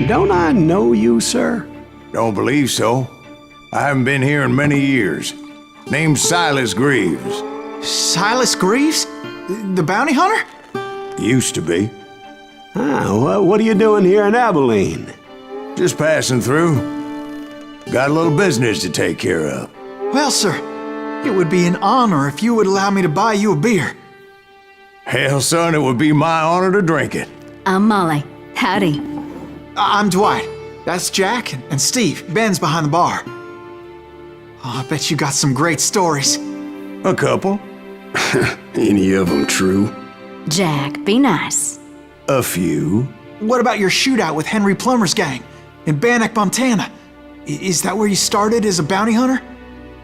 Don't I know you, sir? Don't believe so. I haven't been here in many years. Name's Silas Greaves. Silas Greaves? The bounty hunter? Used to be. What are you doing here in Abilene? Just passing through. Got a little business to take care of. Well, sir, it would be an honor if you would allow me to buy you a beer. Hell, son, it would be my honor to drink it. I'm Molly. Howdy. I'm Dwight. That's Jack and Steve. Ben's behind the bar. Oh, I bet you got some great stories. A couple. Any of them true? Jack, be nice. A few. What about your shootout with Henry Plummer's gang in Bannock, Montana? Is that where you started as a bounty hunter?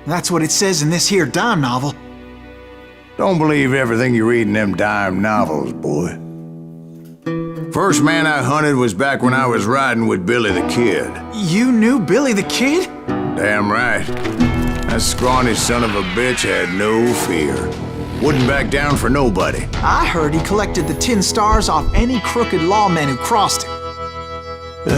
That's what it says in this here dime novel. Don't believe everything you read in them dime novels, boy. First man I hunted was back when I was riding with Billy the Kid. You knew Billy the Kid? Damn right. That scrawny son of a bitch had no fear. Wouldn't back down for nobody. I heard he collected the 10 stars off any crooked lawmen who crossed him.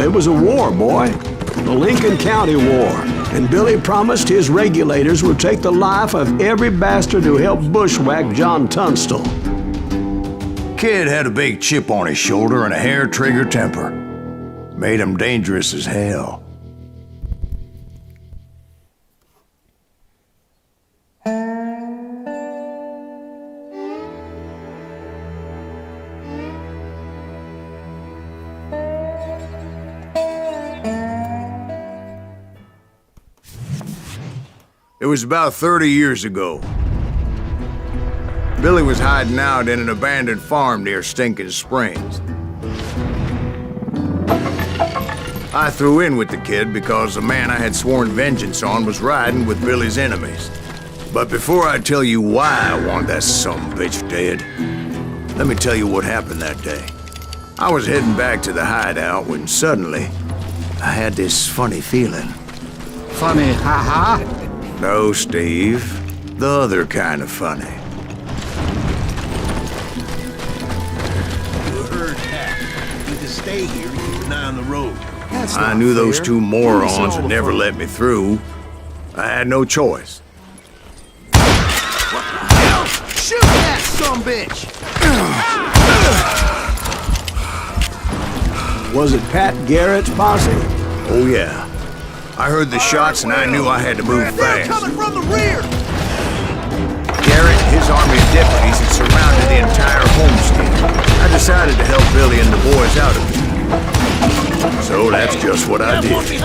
It was a war, boy. The Lincoln County War. And Billy promised his regulators would take the life of every bastard who helped bushwhack John Tunstall. Kid had a big chip on his shoulder and a hair-trigger temper. Made him dangerous as hell. It was about 30 years ago. Billy was hiding out in an abandoned farm near Stinking Springs. I threw in with the kid because the man I had sworn vengeance on was riding with Billy's enemies. But before I tell you why I want that sumbitch dead, let me tell you what happened that day. I was heading back to the hideout when suddenly I had this funny feeling. Funny, haha? No, Steve. The other kind of funny. Stay here and keep an eye on the road. I knew those two morons would never let me through. I had no choice. What the hell? Shoot that sumbitch! Was it Pat Garrett's posse? Oh yeah. I heard the shots and I knew I had to move They're fast. coming from the rear! Garrett and his army of deputies had surrounded the entire homestead. I decided to help Billy and the boys out of it. So that's just what I did.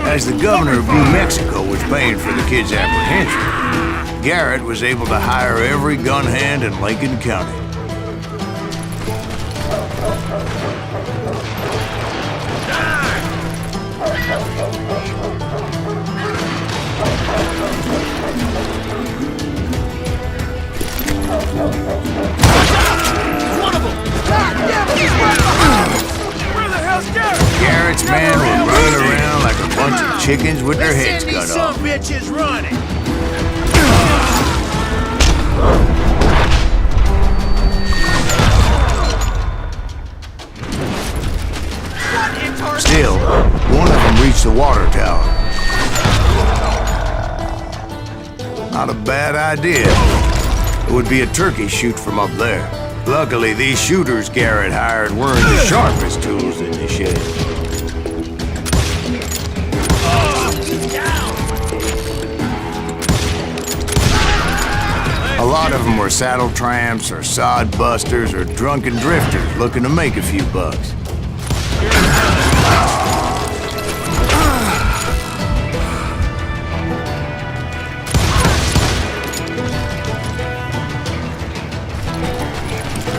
As the governor of New Mexico was paying for the kid's apprehension, Garrett was able to hire every gun hand in Lincoln County. Garrett's men were running around like a bunch of chickens with their heads cut off. Bitches running. Still, one of them reached the water tower. Not a bad idea. It would be a turkey shoot from up there. Luckily, these shooters Garrett hired weren't the sharpest tools in the shed. A lot of them were saddle tramps or sod busters or drunken drifters looking to make a few bucks.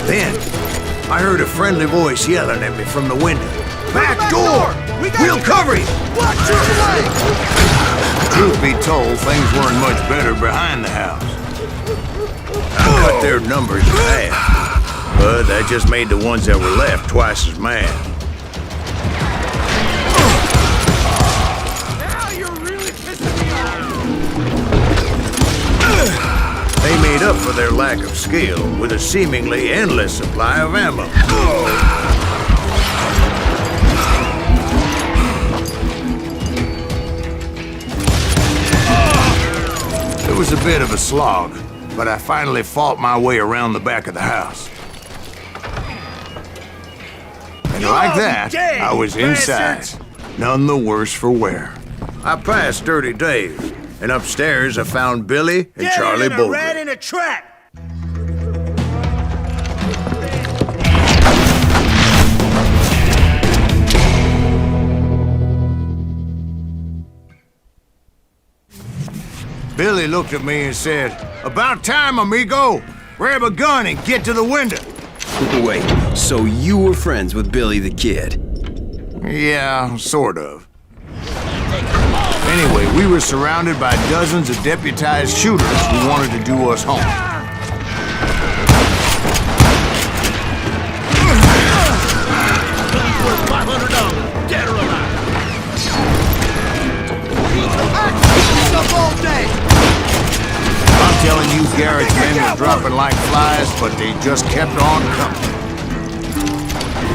Then, I heard a friendly voice yelling at me from the window. Back door! We'll cover you! Watch your leg! Truth be told, things weren't much better behind the house. I cut their numbers in half, but that just made the ones that were left twice as mad. Now you're really pissing me off! They made up for their lack of skill with a seemingly endless supply of ammo. was a bit of a slog, but I finally fought my way around the back of the house. And like that, I was inside, none the worse for wear. I passed Dirty Dave, and upstairs I found Billy and Charlie Bowler. Rat in a trap! Billy looked at me and said, "About time, amigo. Grab a gun and get to the window." Wait, so you were friends with Billy the Kid? Yeah, sort of. Anyway, we were surrounded by dozens of deputized shooters who wanted to do us home. $500, dead or alive. I'm telling you, Garrett's men were dropping like flies, but they just kept on coming.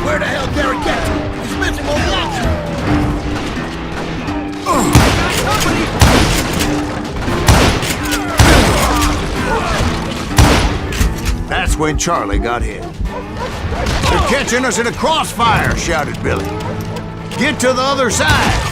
Where the hell Garrett get to? He's missing all the action. That's when Charlie got hit. "They're catching us in a crossfire," shouted Billy. "Get to the other side."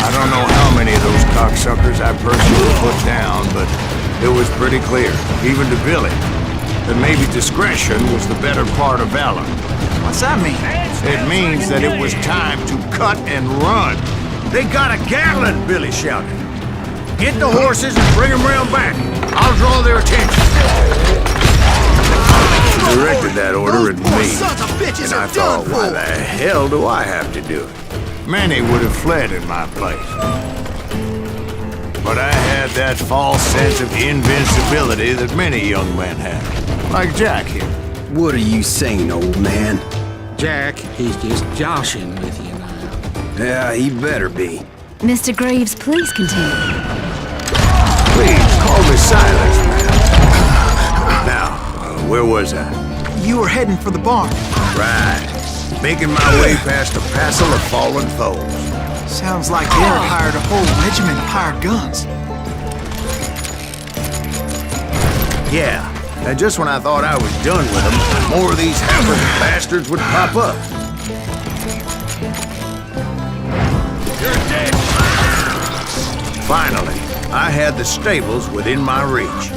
I don't know how many of those cocksuckers I personally put down, but it was pretty clear, even to Billy, that maybe discretion was the better part of valor. What's that mean? It means that it was time to cut and run. "They got a Gatling," Billy shouted. "Get the horses and bring them round back. I'll draw their attention." He directed that order at me, and I thought, why the hell do I have to do it? Many would have fled in my place. But I had that false sense of invincibility that many young men have, like Jack here. What are you saying, old man? Jack, he's just joshing with you now. Yeah, he better be. Mr. Graves, please continue. Please, call me Silas, man. Now, where was I? You were heading for the barn. Right. Making my way past a passel of fallen foes. Sounds like Garrett hired a whole regiment of hired guns. Yeah, and just when I thought I was done with them, more of these hapless bastards would pop up. You're dead. Finally, I had the stables within my reach.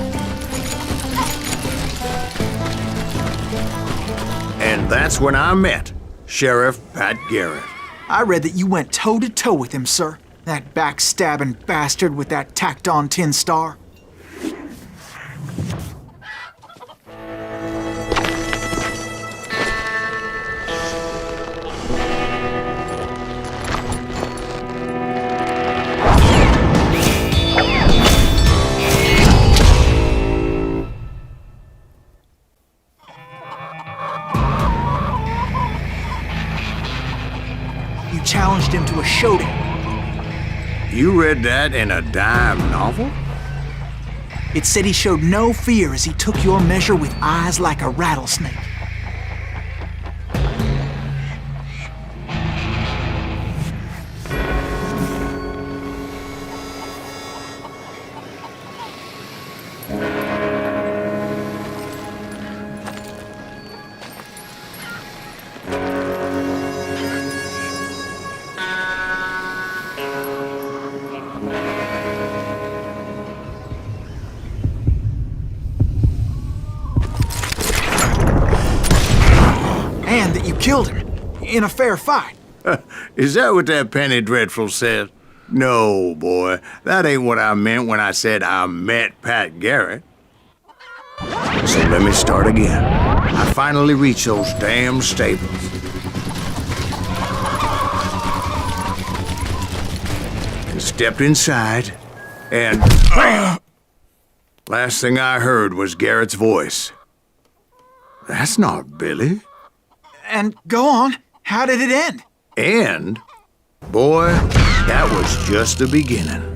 And that's when I met Sheriff Pat Garrett. I read that you went toe-to-toe with him, sir. That backstabbing bastard with that tacked-on tin star. Challenged him to a showdown. You read that in a dime novel? It said he showed no fear as he took your measure with eyes like a rattlesnake. And that you killed him in a fair fight. Is that what that penny dreadful said? No, boy. That ain't what I meant when I said I met Pat Garrett. So let me start again. I finally reached those damn stables. And stepped inside, and last thing I heard was Garrett's voice. That's not Billy. And go on. How did it end? And, boy, that was just the beginning.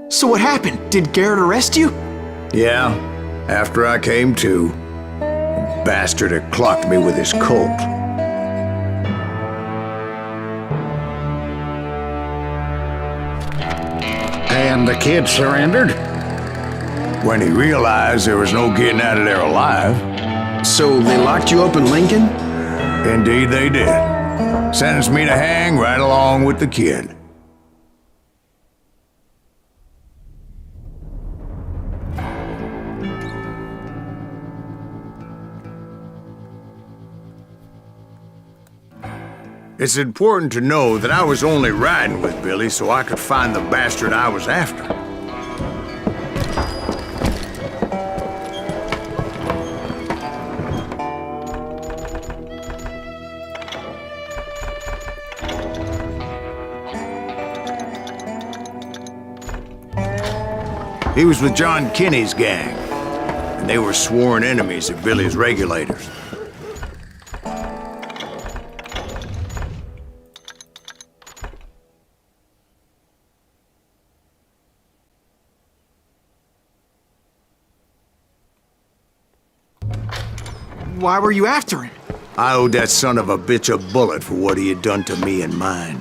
So what happened? Did Garrett arrest you? Yeah, after I came to, the bastard had clocked me with his Colt. And the kid surrendered? When he realized there was no getting out of there alive. So they locked you up in Lincoln? Indeed they did. Sentenced me to hang right along with the kid. It's important to know that I was only riding with Billy so I could find the bastard I was after. He was with John Kinney's gang, and they were sworn enemies of Billy's regulators. Why were you after him? I owed that son of a bitch a bullet for what he had done to me and mine.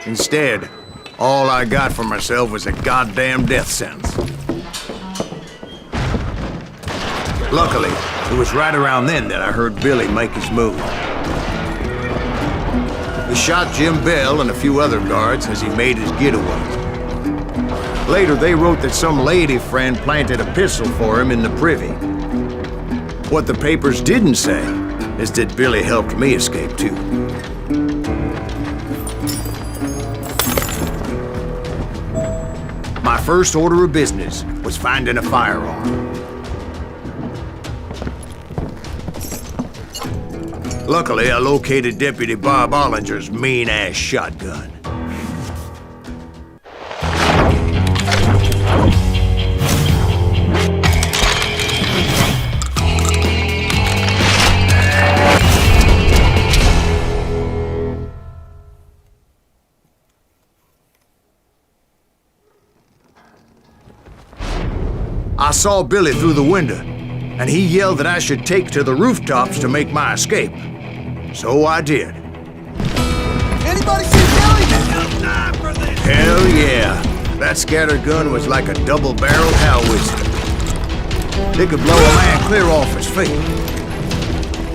Instead, all I got for myself was a goddamn death sentence. Luckily, it was right around then that I heard Billy make his move. He shot Jim Bell and a few other guards as he made his getaway. Later, they wrote that some lady friend planted a pistol for him in the privy. What the papers didn't say is that Billy helped me escape too. My first order of business was finding a firearm. Luckily, I located Deputy Bob Ollinger's mean-ass shotgun. I saw Billy through the window, and he yelled that I should take to the rooftops to make my escape. So I did. Anybody see Billy? Hell yeah. That scattergun was like a double-barreled howitzer. It could blow a man clear off his feet.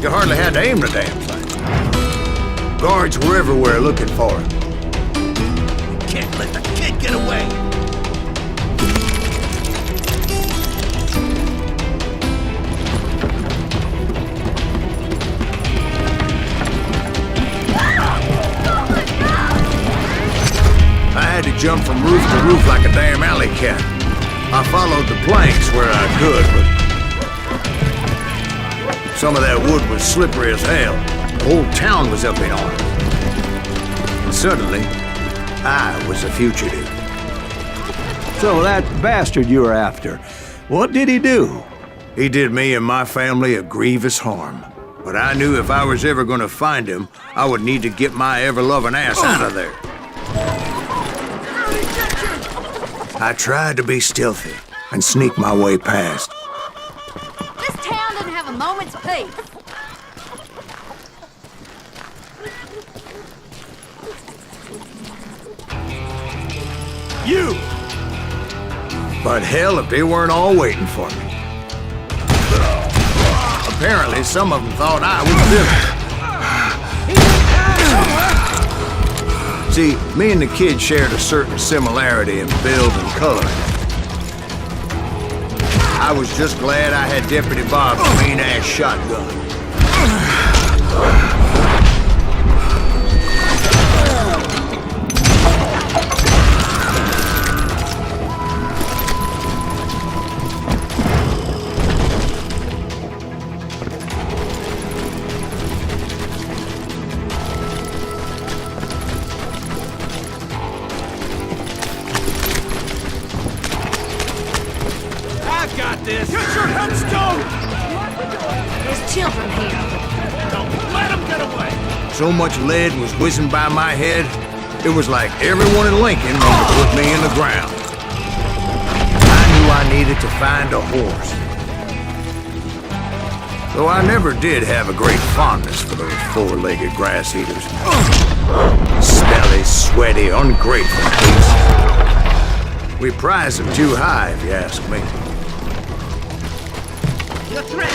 You hardly had to aim the damn thing. Guards were everywhere looking for him. Can't let the kid get away. I had to jump from roof to roof like a damn alley cat. I followed the planks where I could, but some of that wood was slippery as hell. The whole town was up in arms. And suddenly, I was a fugitive. So that bastard you were after, what did he do? He did me and my family a grievous harm. But I knew if I was ever going to find him, I would need to get my ever-loving ass out of there. I tried to be stealthy and sneak my way past. This town doesn't have a moment's peace. You! But hell, if they weren't all waiting for me. Apparently, some of them thought I was Billy. See, me and the kid shared a certain similarity in build and color. I was just glad I had Deputy Bob's mean-ass shotgun. I've got this! Get your headstone! There's children here. Don't let him get away! So much lead was whizzing by my head, it was like everyone in Lincoln wanted to put me in the ground. I knew I needed to find a horse. Though I never did have a great fondness for those four-legged grass eaters. Smelly, sweaty, ungrateful beasts. We prize them too high, if you ask me. You're threatening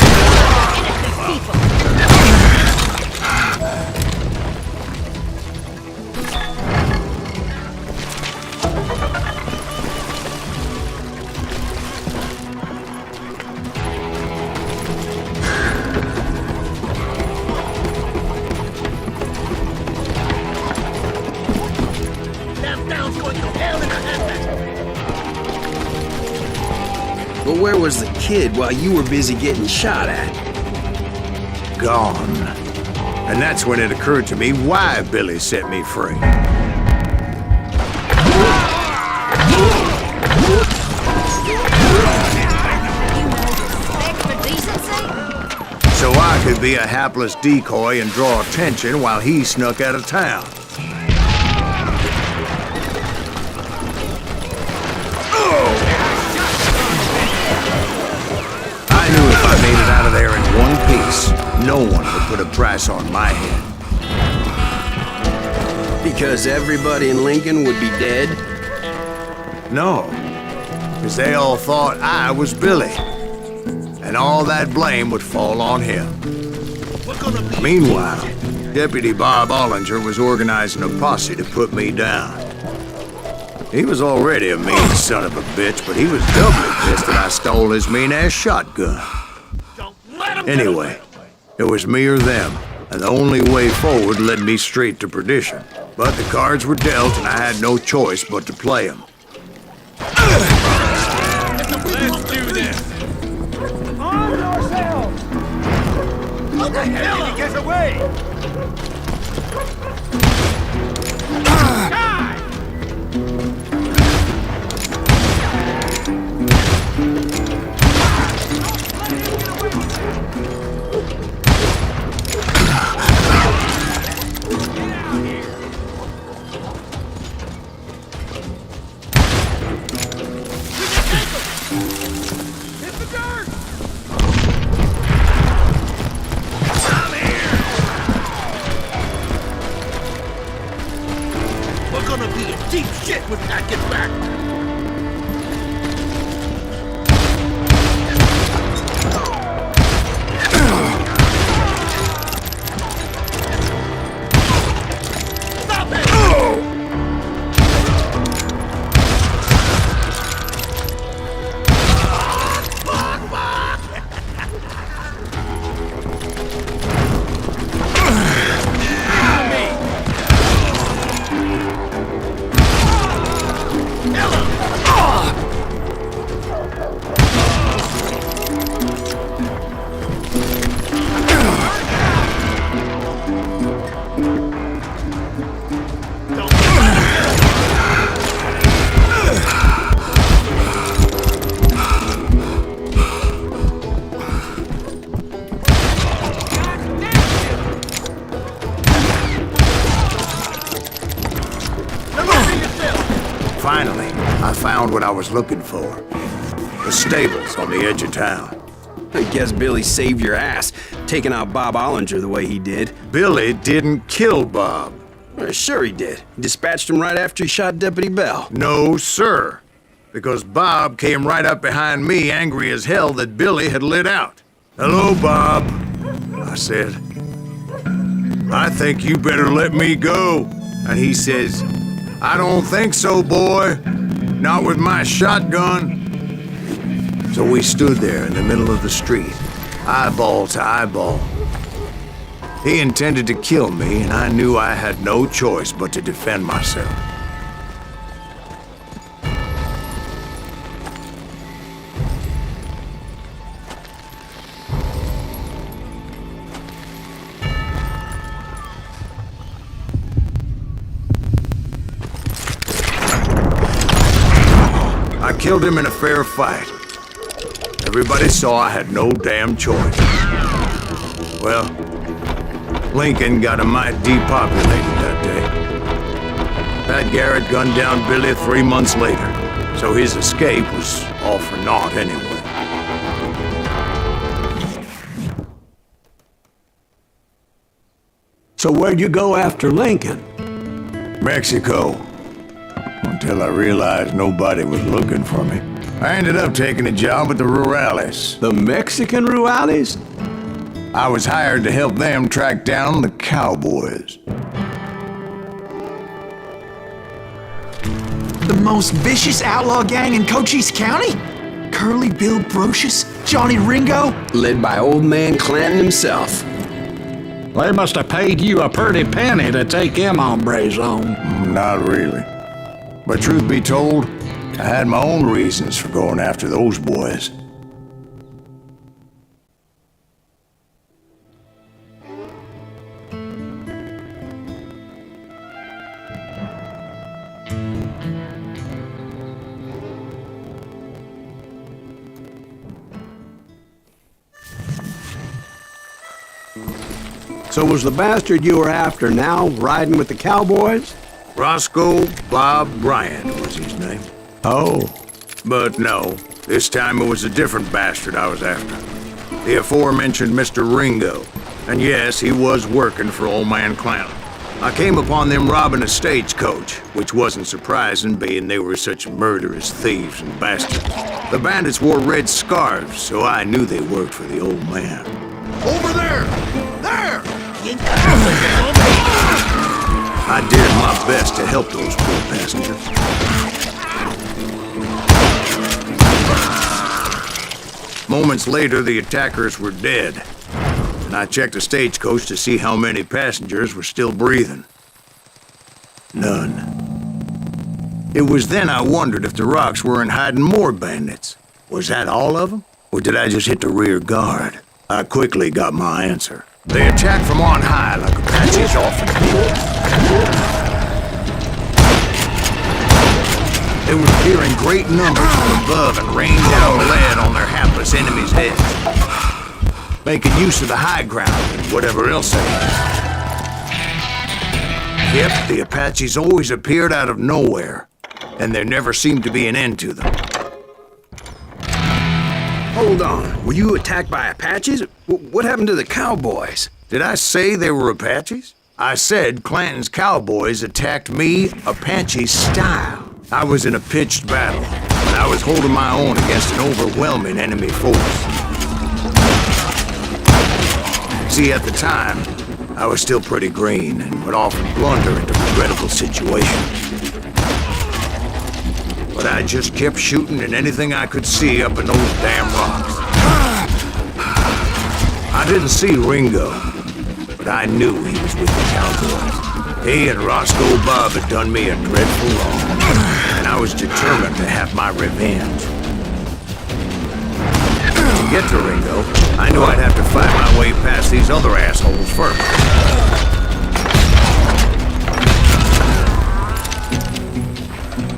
innocent people! Down's going to hell in a handbasket! But where was the kid while you were busy getting shot at? Gone. And that's when it occurred to me why Billy set me free. Extra decency? So I could be a hapless decoy and draw attention while he snuck out of town. I knew if I made it out of there in one piece, no one would put a price on my head. Because everybody in Lincoln would be dead? No, because they all thought I was Billy. And all that blame would fall on him. Meanwhile, Deputy Bob Ollinger was organizing a posse to put me down. He was already a mean son of a bitch, but he was doubly pissed that I stole his mean-ass shotgun. Anyway, it was me or them, and the only way forward led me straight to perdition. But the cards were dealt, and I had no choice but to play them. Let's do this! Arm yourselves! What the hell did he get away? We're gonna be in deep shit when that gets back! Stop it! Finally, I found what I was looking for. The stables on the edge of town. I guess Billy saved your ass, taking out Bob Ollinger the way he did. Billy didn't kill Bob. Well, sure he did. Dispatched him right after he shot Deputy Bell. No, sir. Because Bob came right up behind me, angry as hell that Billy had lit out. "Hello, Bob," I said. "I think you better let me go." And he says, "I don't think so, boy. Not with my shotgun." So we stood there in the middle of the street, eyeball to eyeball. He intended to kill me, and I knew I had no choice but to defend myself. I killed him in a fair fight. Everybody saw I had no damn choice. Well, Lincoln got a mite depopulated that day. Pat Garrett gunned down Billy 3 months later, so his escape was all for naught anyway. So where'd you go after Lincoln? Mexico. Until I realized nobody was looking for me. I ended up taking a job with the Rurales. The Mexican Rurales? I was hired to help them track down the cowboys. The most vicious outlaw gang in Cochise County? Curly Bill Brocious? Johnny Ringo? Led by old man Clanton himself. They must have paid you a pretty penny to take them hombres on. Not really. But truth be told, I had my own reasons for going after those boys. So was the bastard you were after now riding with the cowboys? Roscoe Bob Bryant was his name. Oh. But no, this time it was a different bastard I was after. The aforementioned Mr. Ringo. And yes, he was working for old man Clanton. I came upon them robbing a stagecoach, which wasn't surprising, being they were such murderous thieves and bastards. The bandits wore red scarves, so I knew they worked for the old man. Over there! There! I did my best to help those poor passengers. Moments later, the attackers were dead, and I checked the stagecoach to see how many passengers were still breathing. None. It was then I wondered if the rocks weren't hiding more bandits. Was that all of them? Or did I just hit the rear guard? I quickly got my answer. They attacked from on high like Apaches often do. They would appear in great numbers from above and rain down lead on their hapless enemies' heads, making use of the high ground and whatever else they had. Yep, the Apaches always appeared out of nowhere, and there never seemed to be an end to them. Hold on. Were you attacked by Apaches? What happened to the cowboys? Did I say they were Apaches? I said Clanton's cowboys attacked me Apache style. I was in a pitched battle, and I was holding my own against an overwhelming enemy force. See, at the time, I was still pretty green and would often blunder into regrettable situations. But I just kept shooting at anything I could see up in those damn rocks. I didn't see Ringo, but I knew he was with the cowboys. He and Roscoe Bob had done me a dreadful wrong, and I was determined to have my revenge. To get to Ringo, I knew I'd have to fight my way past these other assholes first.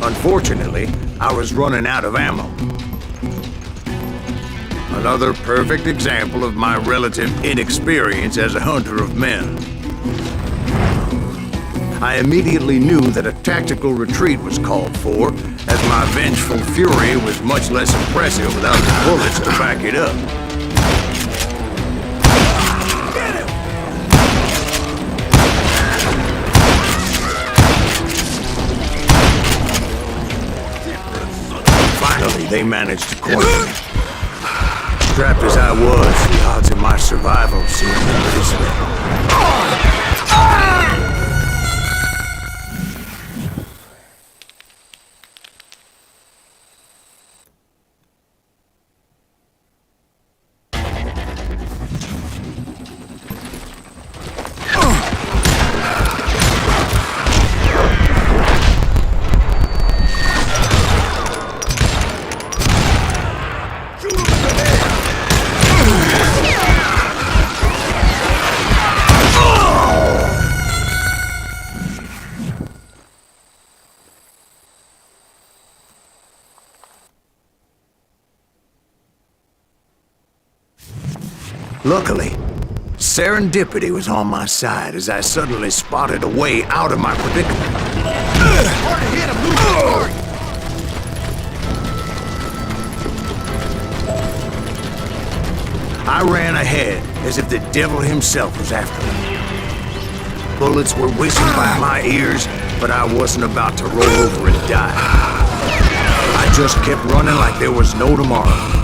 Unfortunately, I was running out of ammo. Another perfect example of my relative inexperience as a hunter of men. I immediately knew that a tactical retreat was called for, as my vengeful fury was much less impressive without the bullets to back it up. Finally, they managed to corner me. Trapped as I was, the odds of my survival seemed pretty slim. Luckily, serendipity was on my side as I suddenly spotted a way out of my predicament. Hard to hit him. Move forward. I ran ahead as if the devil himself was after me. Bullets were whizzing by my ears, but I wasn't about to roll over and die. I just kept running like there was no tomorrow.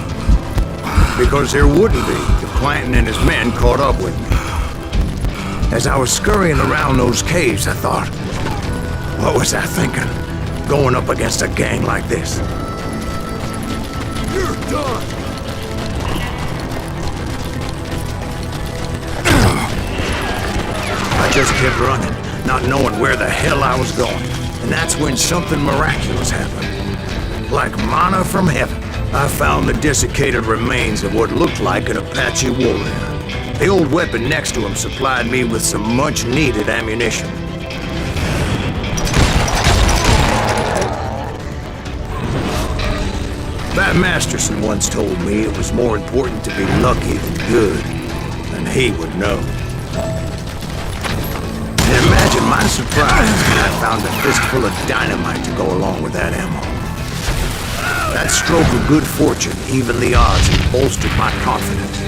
Because there wouldn't be if Clanton and his men caught up with me. As I was scurrying around those caves, I thought, what was I thinking? Going up against a gang like this? You're done. I just kept running, not knowing where the hell I was going. And that's when something miraculous happened. Like manna from heaven, I found the desiccated remains of what looked like an Apache warrior. The old weapon next to him supplied me with some much-needed ammunition. Bat Masterson once told me it was more important to be lucky than good, and he would know. And imagine my surprise when I found a fistful of dynamite to go along with that ammo. That stroke of good fortune evened the odds and bolstered my confidence.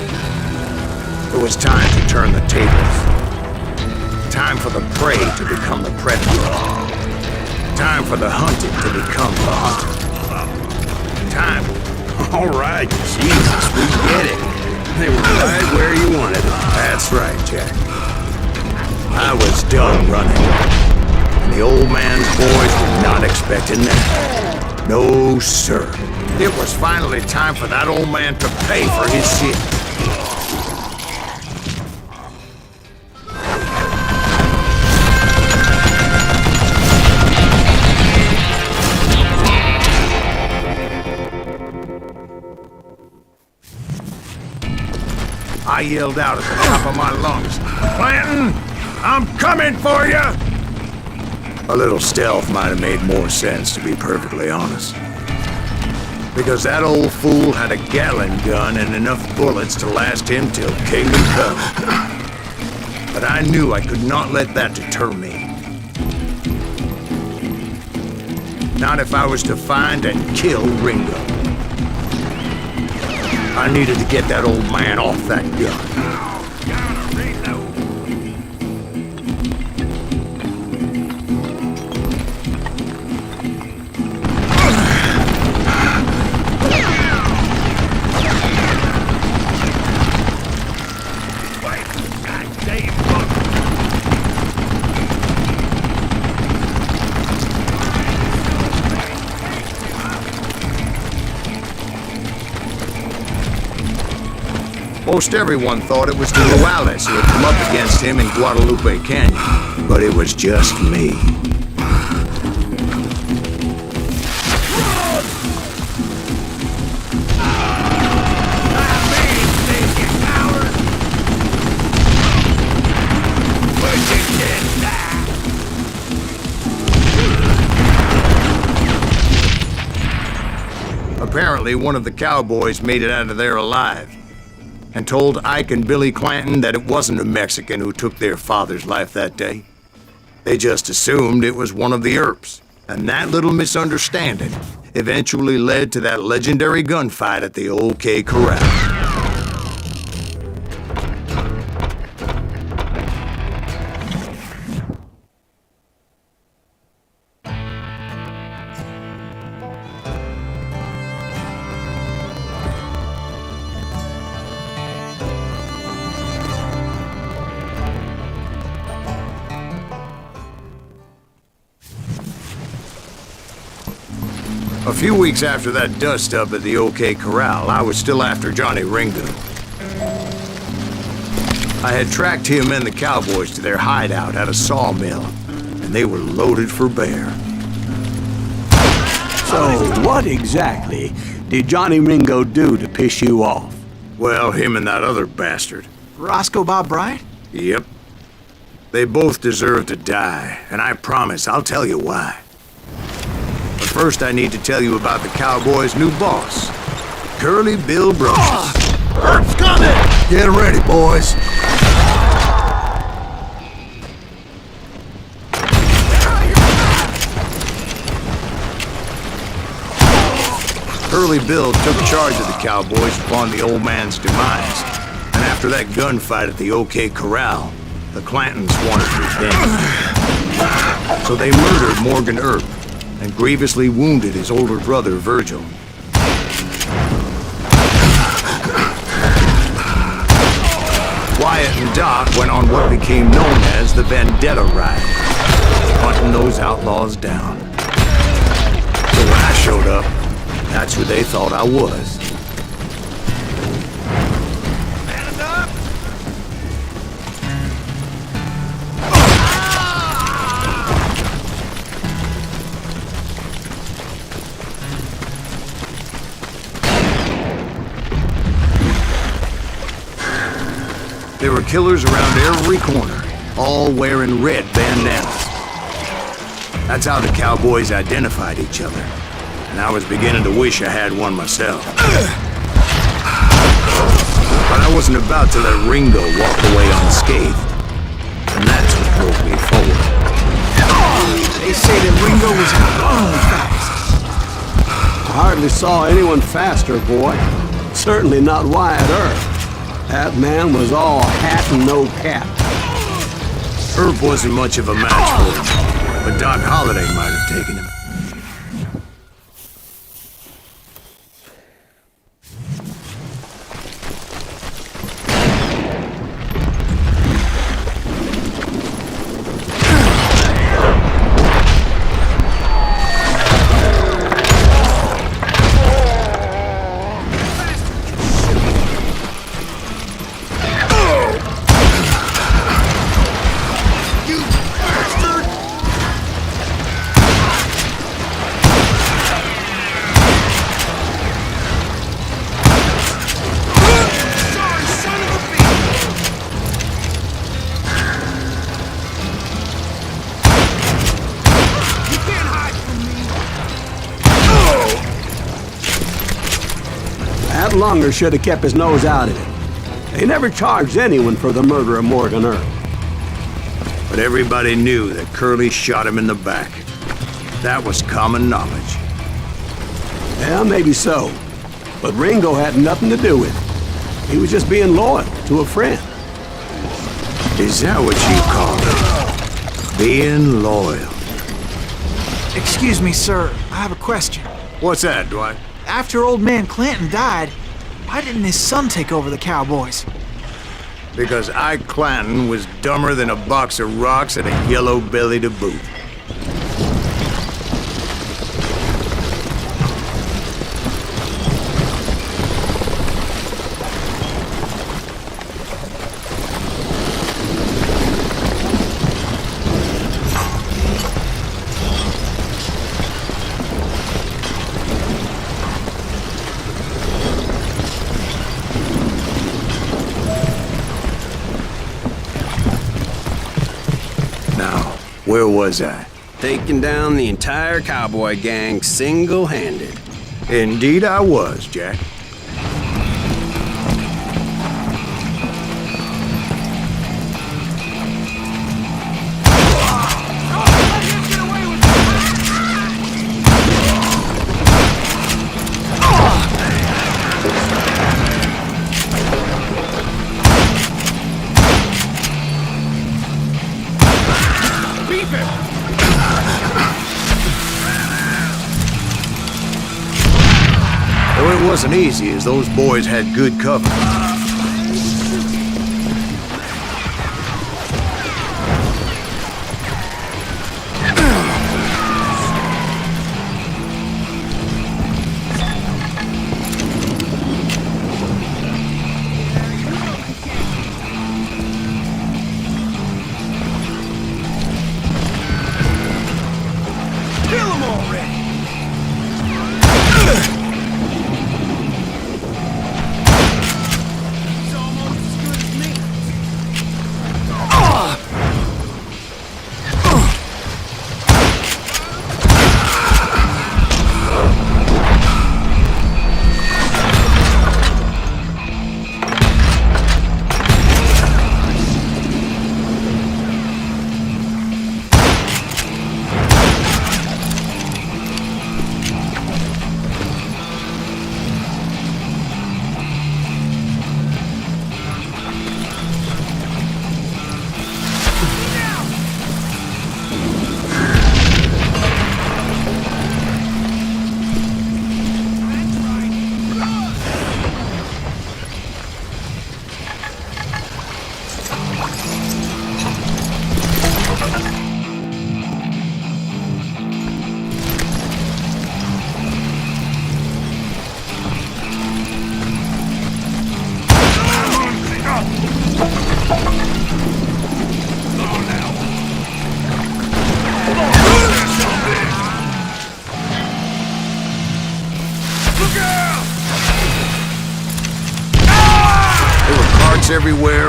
It was time to turn the tables. Time for the prey to become the predator. Time for the hunted to become the hunter. Time. All right, Jesus, we get it. They were right where you wanted them. That's right, Jack. I was done running. And the old man's boys were not expecting that. No, sir. It was finally time for that old man to pay for his shit. I yelled out at the top of my lungs, "Clanton, I'm coming for you!" A little stealth might have made more sense, to be perfectly honest. Because that old fool had a Gatling gun and enough bullets to last him till kingdom come. But I knew I could not let that deter me. Not if I was to find and kill Ringo. I needed to get that old man off that gun. Most everyone thought it was the Juarez who had come up against him in Guadalupe Canyon, but it was just me. Apparently, one of the cowboys made it out of there alive, and told Ike and Billy Clanton that it wasn't a Mexican who took their father's life that day. They just assumed it was one of the Earps, and that little misunderstanding eventually led to that legendary gunfight at the OK Corral. A few weeks after that dust-up at the OK Corral, I was still after Johnny Ringo. I had tracked him and the cowboys to their hideout at a sawmill, and they were loaded for bear. So, what exactly did Johnny Ringo do to piss you off? Well, him and that other bastard. Roscoe Bob Bryant? Yep. They both deserve to die, and I promise I'll tell you why. But first I need to tell you about the cowboys' new boss, Curly Bill Brooks. Earth's coming! Get ready, boys. Curly Bill took charge of the cowboys upon the old man's demise. And after that gunfight at the OK Corral, the Clantons wanted revenge. So they murdered Morgan Earp and grievously wounded his older brother, Virgil. Wyatt and Doc went on what became known as the Vendetta Ride, hunting those outlaws down. So when I showed up, that's who they thought I was. There were killers around every corner, all wearing red bandanas. That's how the cowboys identified each other, and I was beginning to wish I had one myself. But I wasn't about to let Ringo walk away unscathed, and that's what drove me forward. They say that Ringo was incredibly fast. I hardly saw anyone faster, boy. Certainly not Wyatt Earp. That man was all hat and no cap. Earp wasn't much of a match for him, but Doc Holliday might have taken him. That Lunger should have kept his nose out of it. They never charged anyone for the murder of Morgan Earp. But everybody knew that Curly shot him in the back. That was common knowledge. Yeah, maybe so. But Ringo had nothing to do with it. He was just being loyal to a friend. Is that what you call it? Being loyal. Excuse me, sir. I have a question. What's that, Dwight? After old man Clanton died, why didn't his son take over the cowboys? Because Ike Clanton was dumber than a box of rocks and a yellow belly to boot. Where was I? Taking down the entire cowboy gang single-handed. Indeed I was, Jack. Though it wasn't easy, as those boys had good cover. Kill him already!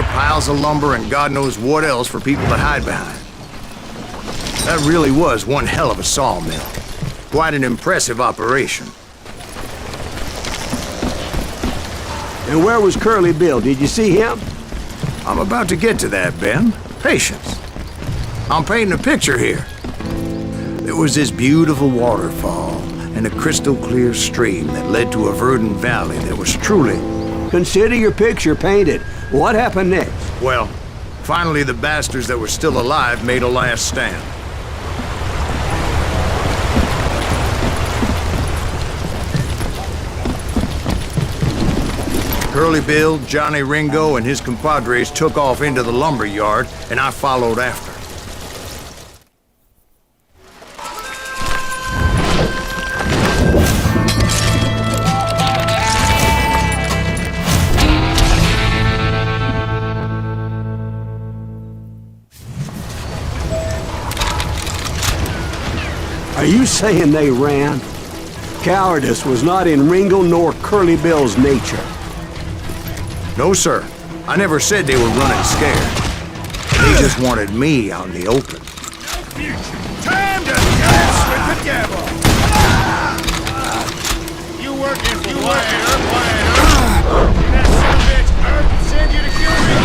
wire, piles of lumber, and God knows what else for people to hide behind. That really was one hell of a sawmill. Quite an impressive operation. And where was Curly Bill? Did you see him? I'm about to get to that, Ben. Patience. I'm painting a picture here. There was this beautiful waterfall and a crystal clear stream that led to a verdant valley that was truly... Consider your picture painted. What happened next? Well, finally the bastards that were still alive made a last stand. Curly Bill, Johnny Ringo, and his compadres took off into the lumber yard, and I followed after. Are you saying they ran? Cowardice was not in Ringo nor Curly Bill's nature. No, sir. I never said they were running scared. They just wanted me out in the open. Time to dance with the devil! You working for Wyatt Earp? That son of a bitch Earp send you to kill me?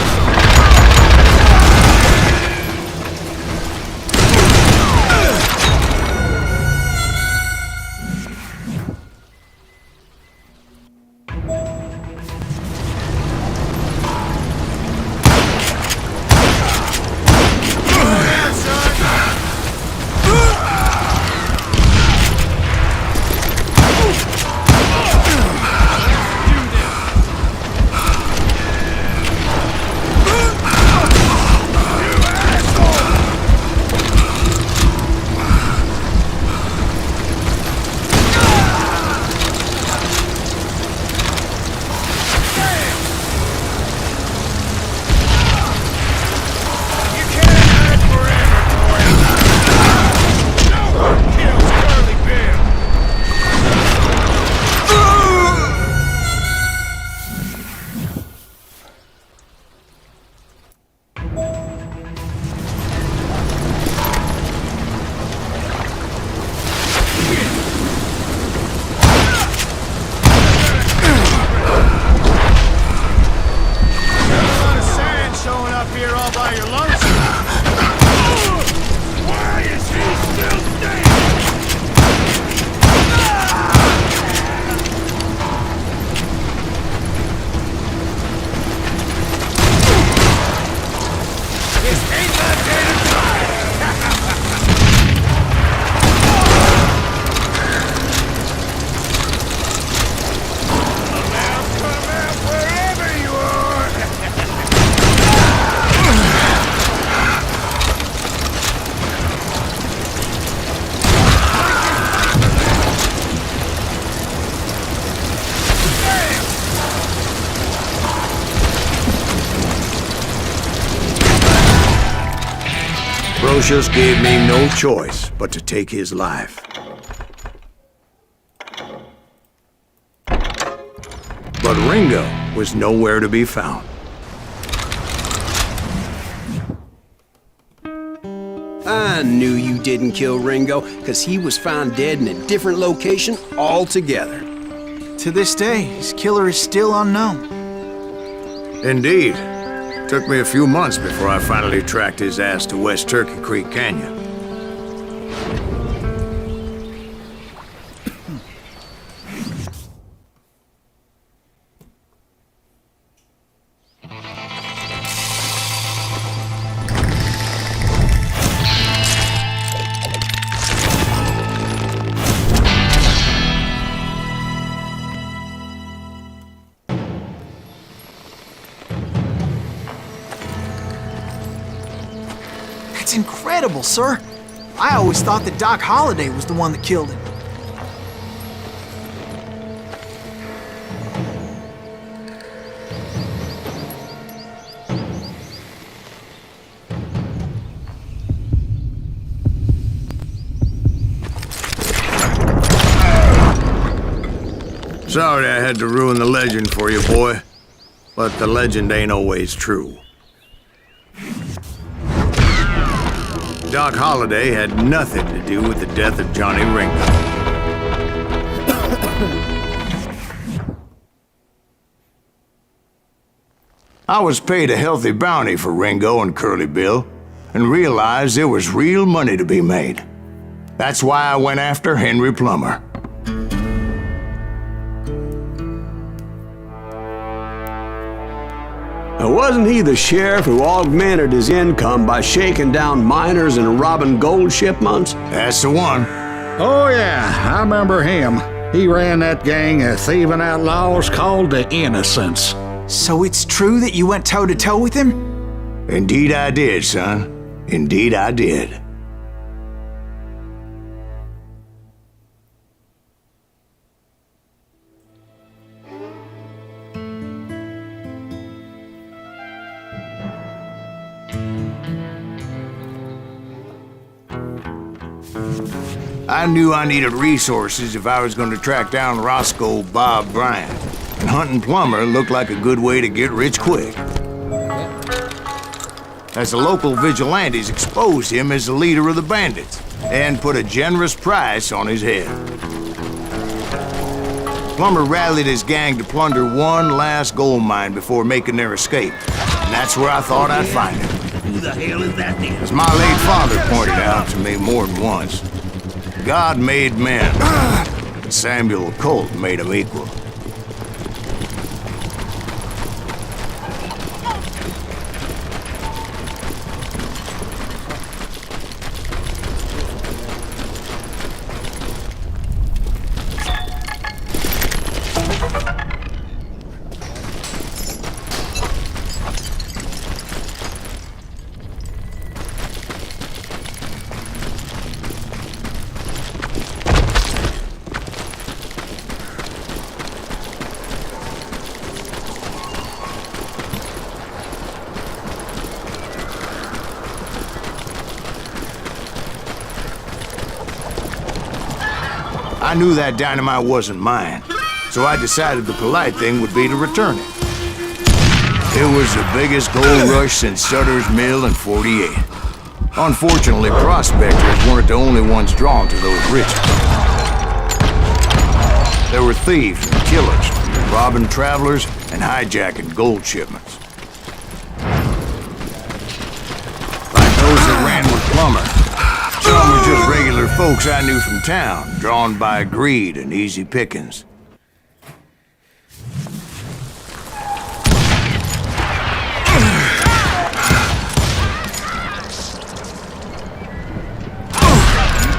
Just gave me no choice but to take his life. But Ringo was nowhere to be found. I knew you didn't kill Ringo, because he was found dead in a different location altogether. To this day, his killer is still unknown. Indeed. Took me a few months before I finally tracked his ass to West Turkey Creek Canyon. That's incredible, sir. I always thought that Doc Holliday was the one that killed him. Sorry I had to ruin the legend for you, boy. But the legend ain't always true. Doc Holliday had nothing to do with the death of Johnny Ringo. I was paid a healthy bounty for Ringo and Curly Bill, and realized there was real money to be made. That's why I went after Henry Plummer. Now, wasn't he the sheriff who augmented his income by shaking down miners and robbing gold shipments? That's the one. Oh, yeah, I remember him. He ran that gang of thieving outlaws called the Innocents. So it's true that you went toe-to-toe with him? Indeed I did, son. Indeed I did. I knew I needed resources if I was going to track down Roscoe Bob Bryant, and hunting Plummer looked like a good way to get rich quick. As the local vigilantes exposed him as the leader of the bandits, and put a generous price on his head. Plummer rallied his gang to plunder one last gold mine before making their escape, and that's where I thought I'd find him. Who the hell is that then? As my late father pointed out to me more than once, God made men, but Samuel Colt made them equal. I knew that dynamite wasn't mine, so I decided the polite thing would be to return it. It was the biggest gold rush since Sutter's Mill in '48. Unfortunately, prospectors weren't the only ones drawn to those riches. There were thieves and killers, robbing travelers and hijacking gold shipments. Like those that ran with Plummer. Some were just regular folks I knew from town, drawn by greed and easy pickings.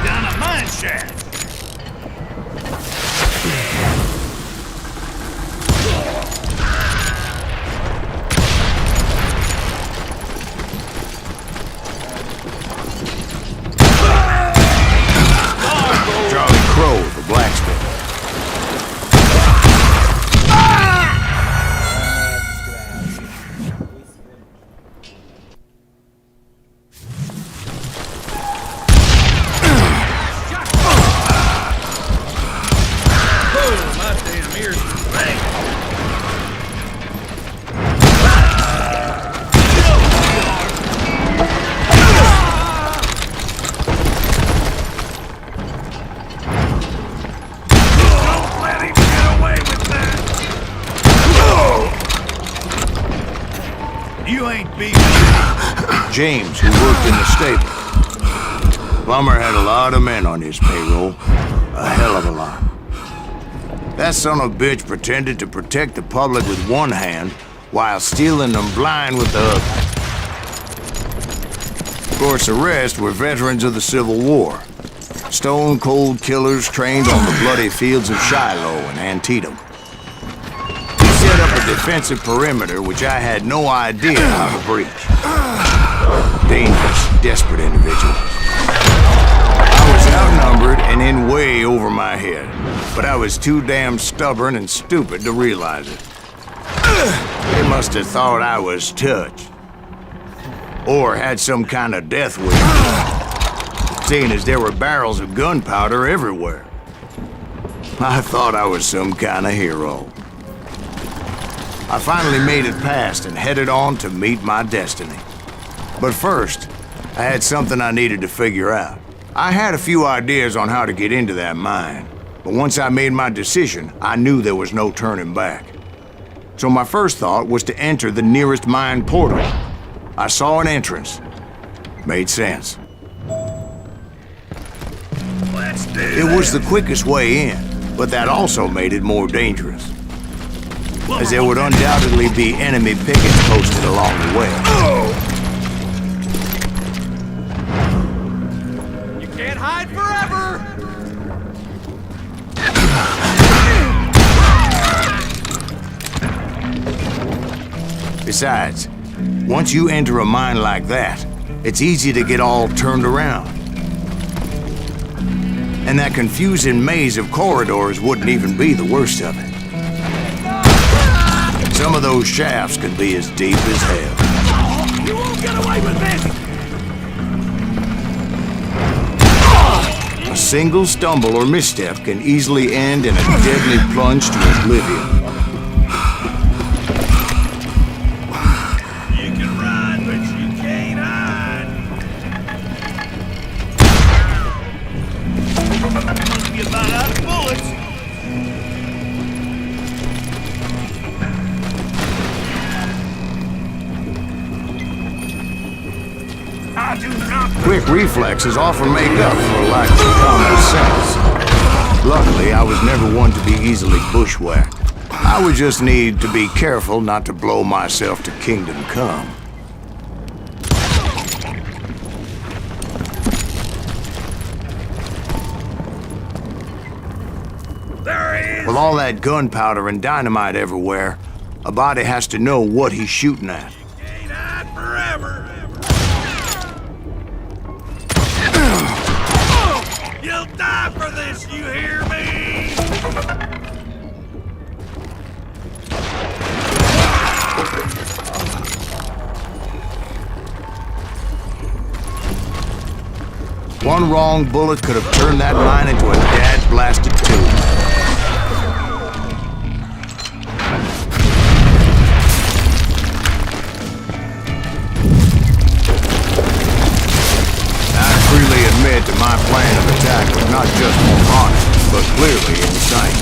Down a mine shaft. The blacksmith. My damn ears are bang. You ain't beating me. James, who worked in the stable. Plummer had a lot of men on his payroll. A hell of a lot. That son of a bitch pretended to protect the public with one hand while stealing them blind with the other. Of course, the rest were veterans of the Civil War. Stone-cold killers trained on the bloody fields of Shiloh and Antietam. Set up a defensive perimeter which I had no idea how to breach. Dangerous, desperate individuals. I was outnumbered and in way over my head, but I was too damn stubborn and stupid to realize it. They must have thought I was touched. Or had some kind of death wish, seeing as there were barrels of gunpowder everywhere. I thought I was some kind of hero. I finally made it past and headed on to meet my destiny. But first, I had something I needed to figure out. I had a few ideas on how to get into that mine, but once I made my decision, I knew there was no turning back. So my first thought was to enter the nearest mine portal. I saw an entrance. Made sense. It was the quickest way in, but that also made it more dangerous, as there would undoubtedly be enemy pickets posted along the way. You can't hide forever! Besides, once you enter a mine like that, it's easy to get all turned around. And that confusing maze of corridors wouldn't even be the worst of it. Some of those shafts could be as deep as hell. You won't get away with this! A single stumble or misstep can easily end in a deadly plunge to oblivion. You can run, but you can't hide! You're about out of bullets! I do not... Quick reflexes often make up for a lack of common sense. Luckily, I was never one to be easily bushwhacked. I would just need to be careful not to blow myself to kingdom come. There he is! With all that gunpowder and dynamite everywhere, a body has to know what he's shooting at. Can't hide forever! You'll die for this, you hear me? One wrong bullet could have turned that mine into a dad-blasted tomb. I freely admit that my plan of attack was not just moronic, but clearly insane.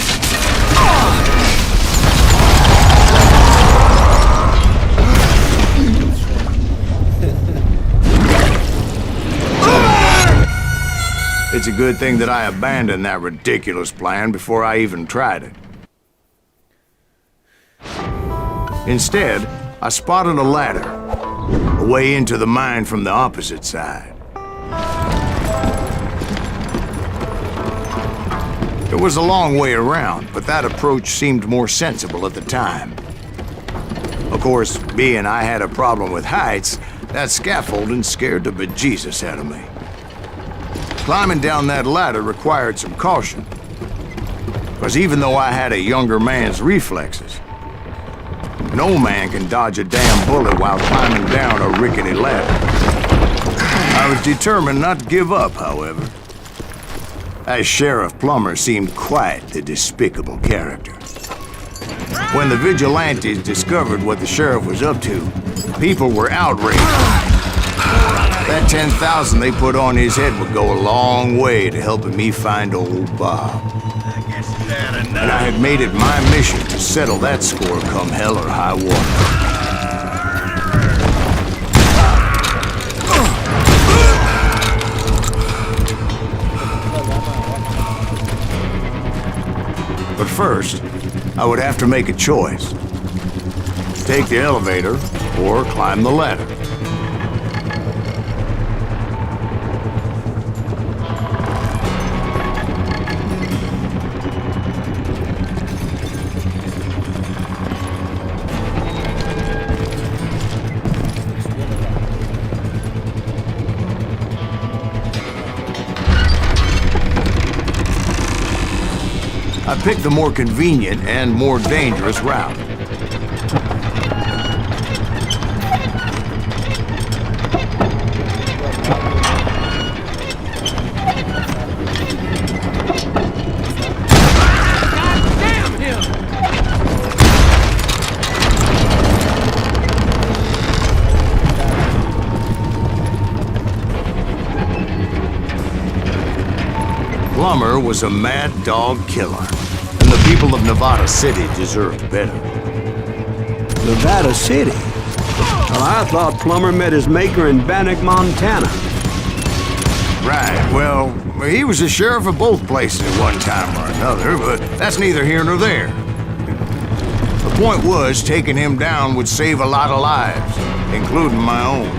It's a good thing that I abandoned that ridiculous plan before I even tried it. Instead, I spotted a ladder, a way into the mine from the opposite side. It was a long way around, but that approach seemed more sensible at the time. Of course, being I had a problem with heights, that scaffolding scared the bejesus out of me. Climbing down that ladder required some caution, because even though I had a younger man's reflexes, no man can dodge a damn bullet while climbing down a rickety ladder. I was determined not to give up, however, as Sheriff Plummer seemed quite the despicable character. When the vigilantes discovered what the sheriff was up to, people were outraged. That 10,000 they put on his head would go a long way to helping me find old Bob. And I had made it my mission to settle that score come hell or high water. But first, I would have to make a choice. Take the elevator or climb the ladder. I picked the more convenient and more dangerous route. Plummer was a mad dog killer, and the people of Nevada City deserved better. Nevada City? Well, I thought Plummer met his maker in Bannock, Montana. Right, well, he was the sheriff of both places at one time or another, but that's neither here nor there. The point was, taking him down would save a lot of lives, including my own.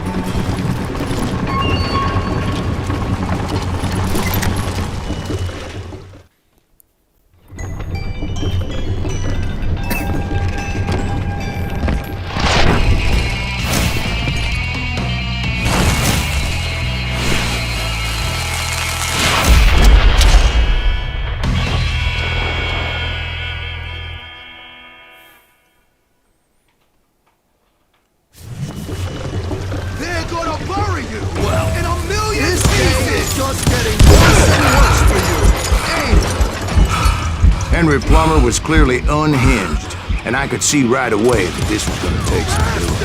Henry Plummer was clearly unhinged, and I could see right away that this was gonna take some doing.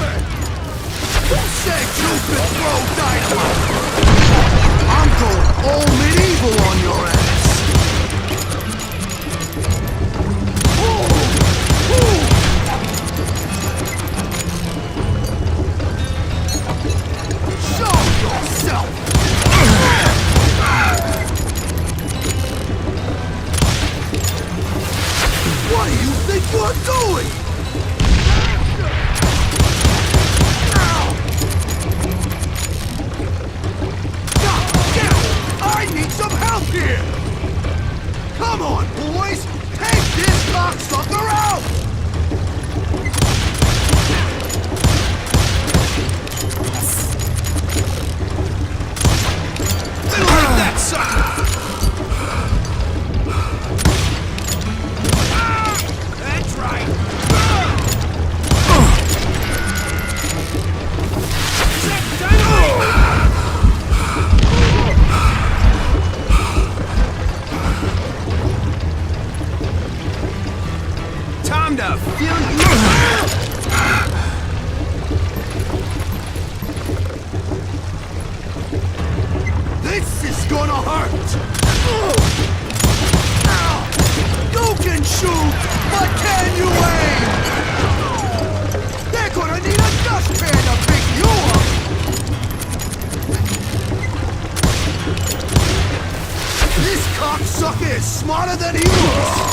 Who said you could throw dynamite? I'm going all medieval on your ass. Show yourself! What do you think you're doing? I need some help here! Come on, boys! Take this cocksucker out! Like that sucker! That's right! Time to feel you. This is gonna hurt. You can shoot, but can you aim? They're gonna need a dustpan to pick you up. This cocksucker is smarter than he looks.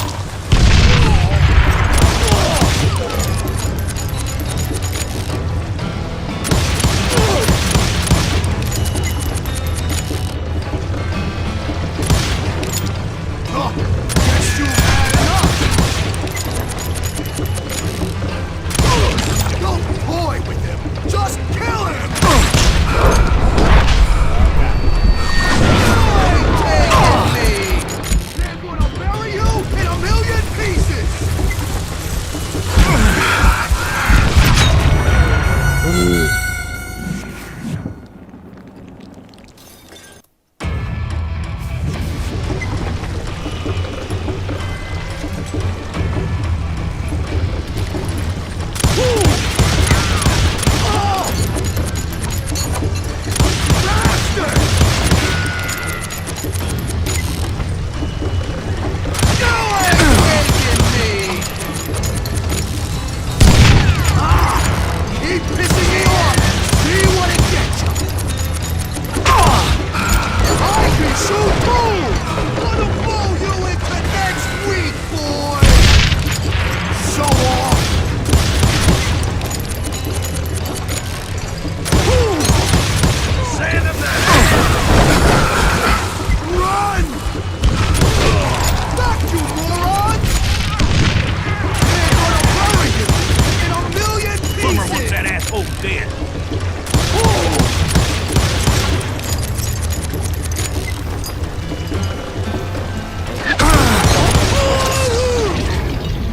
Guess you've had enough! Don't toy with him! Just kill him! You ain't taking me! They're gonna bury you in a million pieces!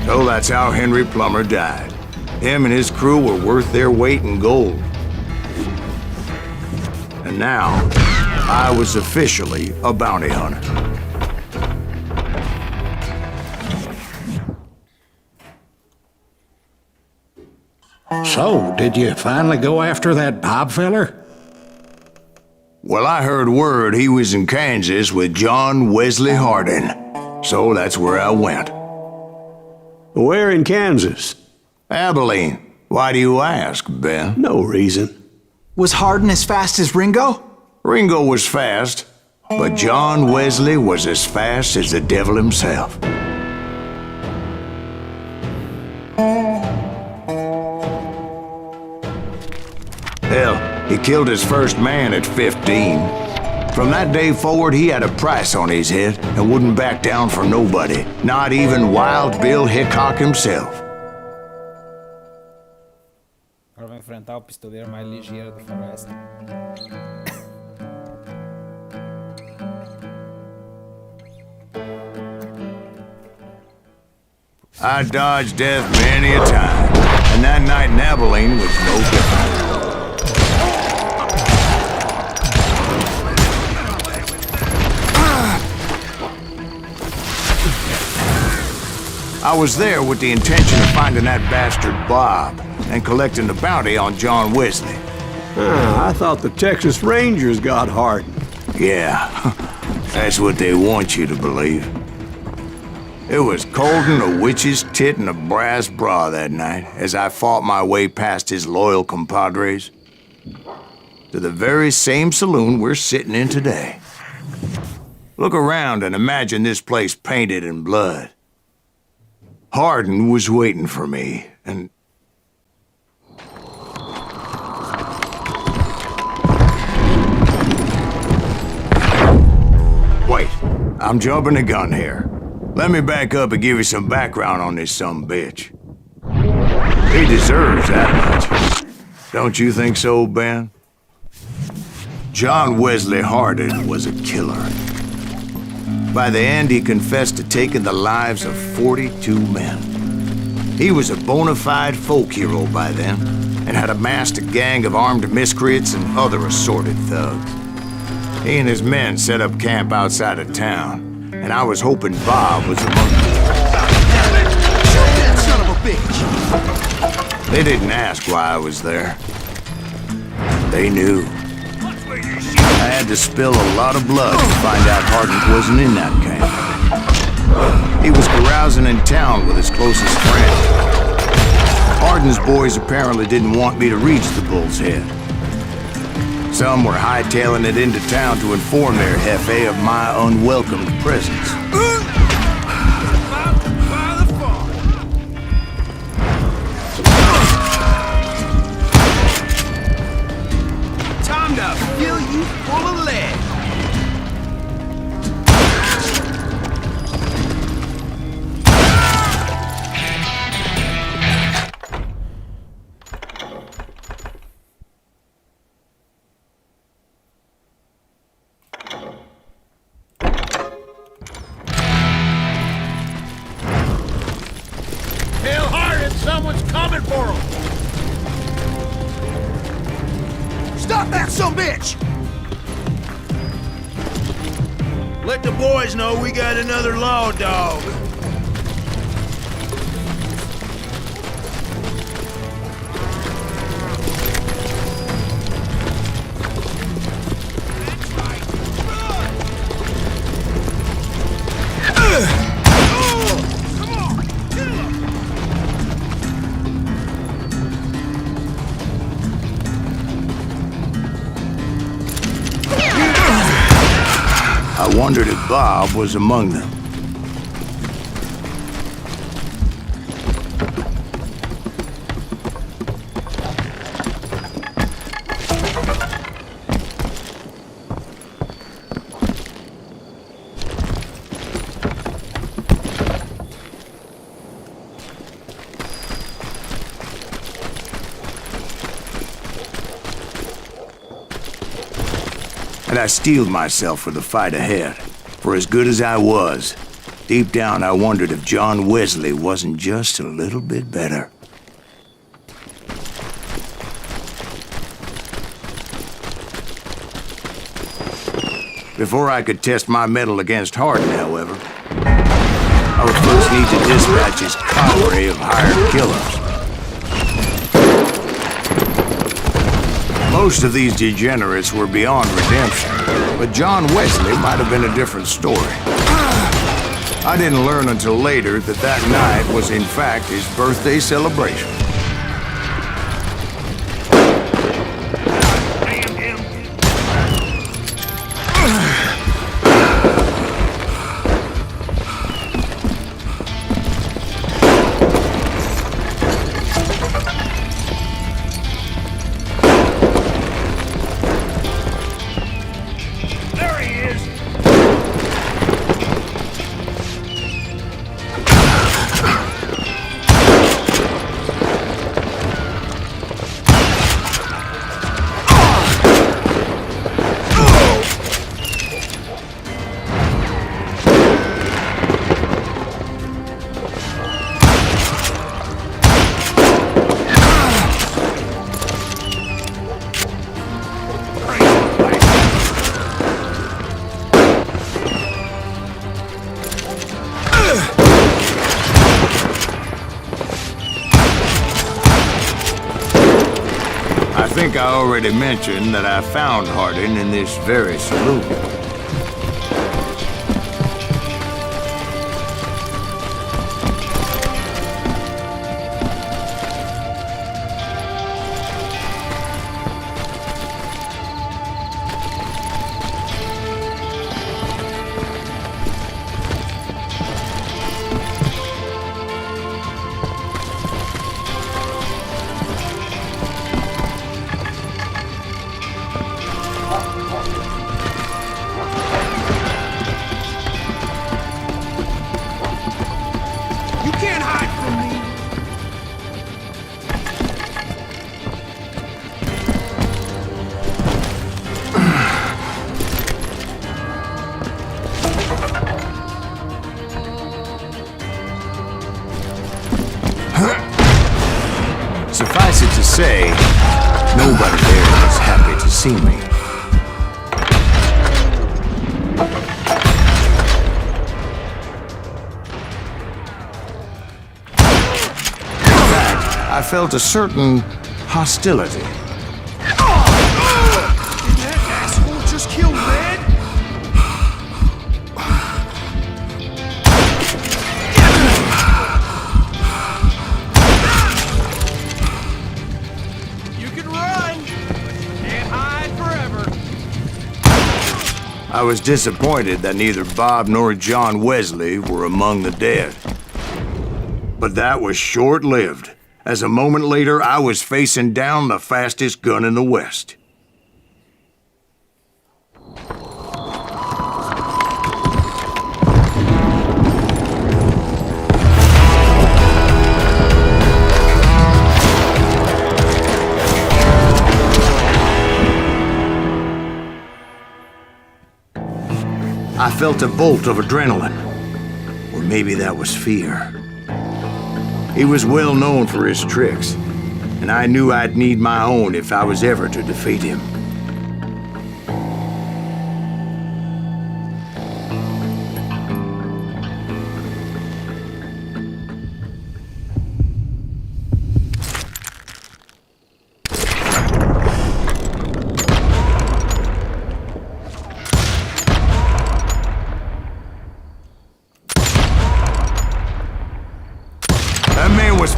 So that's how Henry Plummer died. Him and his crew were worth their weight in gold. And now, I was officially a bounty hunter. So, did you finally go after that Bob feller? Well, I heard word he was in Kansas with John Wesley Hardin. So that's where I went. Where in Kansas? Abilene. Why do you ask, Ben? No reason. Was Hardin as fast as Ringo? Ringo was fast, but John Wesley was as fast as the devil himself. Hell, he killed his first man at 15. From that day forward, he had a price on his head and wouldn't back down for nobody, not even Wild Bill Hickok himself. Agora vai enfrentar o pistoleiro mais ligeiro da floresta. I dodged death many a time, and that night in Abilene was no different. I was there with the intention of finding that bastard Bob and collecting the bounty on John Wesley. I thought the Texas Rangers got Hardin. Yeah, that's what they want you to believe. It was cold in a witch's tit and a brass bra that night as I fought my way past his loyal compadres to the very same saloon we're sitting in today. Look around and imagine this place painted in blood. Hardin was waiting for me, and... Wait, I'm jumping the gun here. Let me back up and give you some background on this sumbitch. He deserves that much. Don't you think so, Ben? John Wesley Hardin was a killer. By the end, he confessed to taking the lives of 42 men. He was a bona fide folk hero by then, and had amassed a gang of armed miscreants and other assorted thugs. He and his men set up camp outside of town, and I was hoping Bob was among them. Shoot that son of a bitch! They didn't ask why I was there. They knew. I had to spill a lot of blood to find out Hardin wasn't in that camp. He was carousing in town with his closest friend. Hardin's boys apparently didn't want me to reach the Bull's Head. Some were hightailing it into town to inform their Jefe of my unwelcomed presence. Time to fill you full of lead. Tell Hardin someone's coming for him. Stop that sumbitch! Let the boys know we got another law dog. I wondered if Bob was among them. And I steeled myself for the fight ahead. For as good as I was, deep down I wondered if John Wesley wasn't just a little bit better. Before I could test my mettle against Hardin, however, I would first need to dispatch his cadre of hired killers. Most of these degenerates were beyond redemption, but John Wesley might have been a different story. I didn't learn until later that that night was in fact his birthday celebration. I think I already mentioned that I found Hardin in this very saloon. Suffice it to say, nobody there was happy to see me. In fact, I felt a certain hostility. Did that asshole just kill Red? I was disappointed that neither Bob nor John Wesley were among the dead. But that was short-lived, as a moment later I was facing down the fastest gun in the West. I felt a bolt of adrenaline, or maybe that was fear. He was well known for his tricks, and I knew I'd need my own if I was ever to defeat him.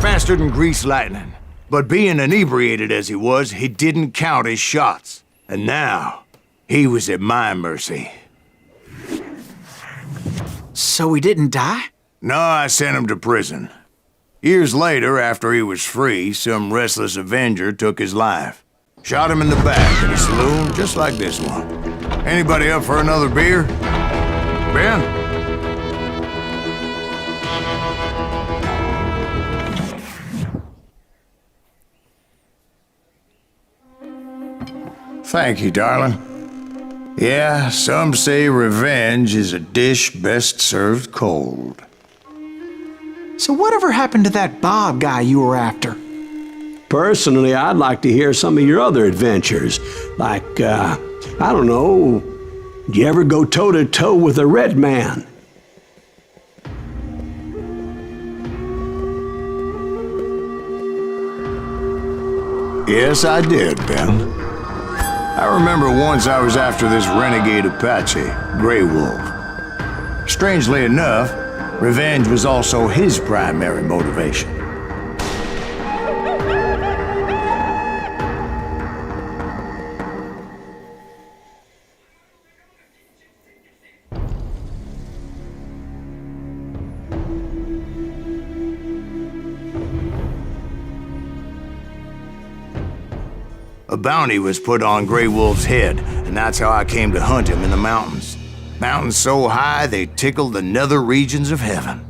Faster than greased lightning. But being inebriated as he was, he didn't count his shots. And now, he was at my mercy. So he didn't die? No, I sent him to prison. Years later, after he was free, some restless avenger took his life. Shot him in the back in a saloon just like this one. Anybody up for another beer? Ben? Thank you, darling. Yeah, some say revenge is a dish best served cold. So whatever happened to that Bob guy you were after? Personally, I'd like to hear some of your other adventures. Like, I don't know, did you ever go toe-to-toe with a red man? Yes, I did, Ben. I remember once I was after this renegade Apache, Grey Wolf. Strangely enough, revenge was also his primary motivation. A bounty was put on Grey Wolf's head, and that's how I came to hunt him in the mountains. Mountains so high they tickled the nether regions of heaven.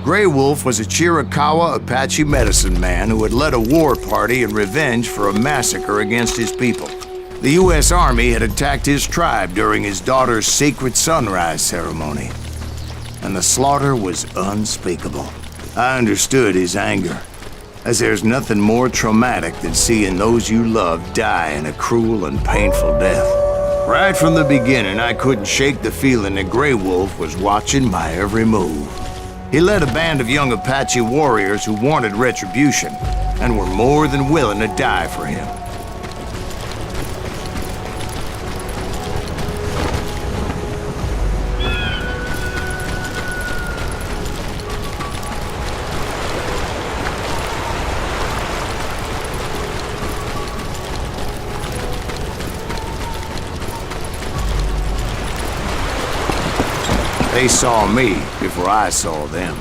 Grey Wolf was a Chiricahua Apache medicine man who had led a war party in revenge for a massacre against his people. The U.S. Army had attacked his tribe during his daughter's sacred sunrise ceremony, and the slaughter was unspeakable. I understood his anger, as there's nothing more traumatic than seeing those you love die in a cruel and painful death. Right from the beginning, I couldn't shake the feeling that Grey Wolf was watching my every move. He led a band of young Apache warriors who wanted retribution and were more than willing to die for him. They saw me before I saw them.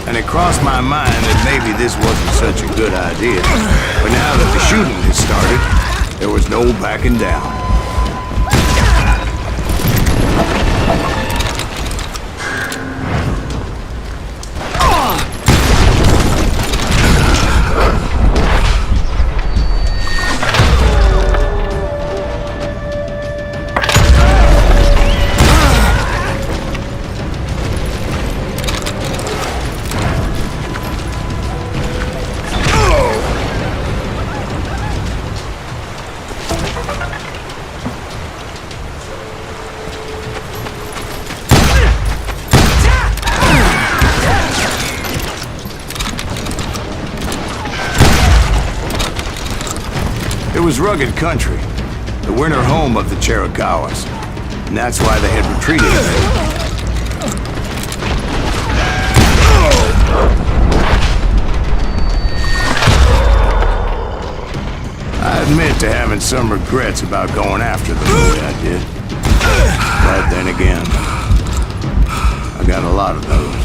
And it crossed my mind that maybe this wasn't such a good idea. But now that the shooting had started, there was no backing down. It was rugged country, the winter home of the Chiricahuas, and that's why they had retreated. I admit to having some regrets about going after the way I did. But then again, I got a lot of those.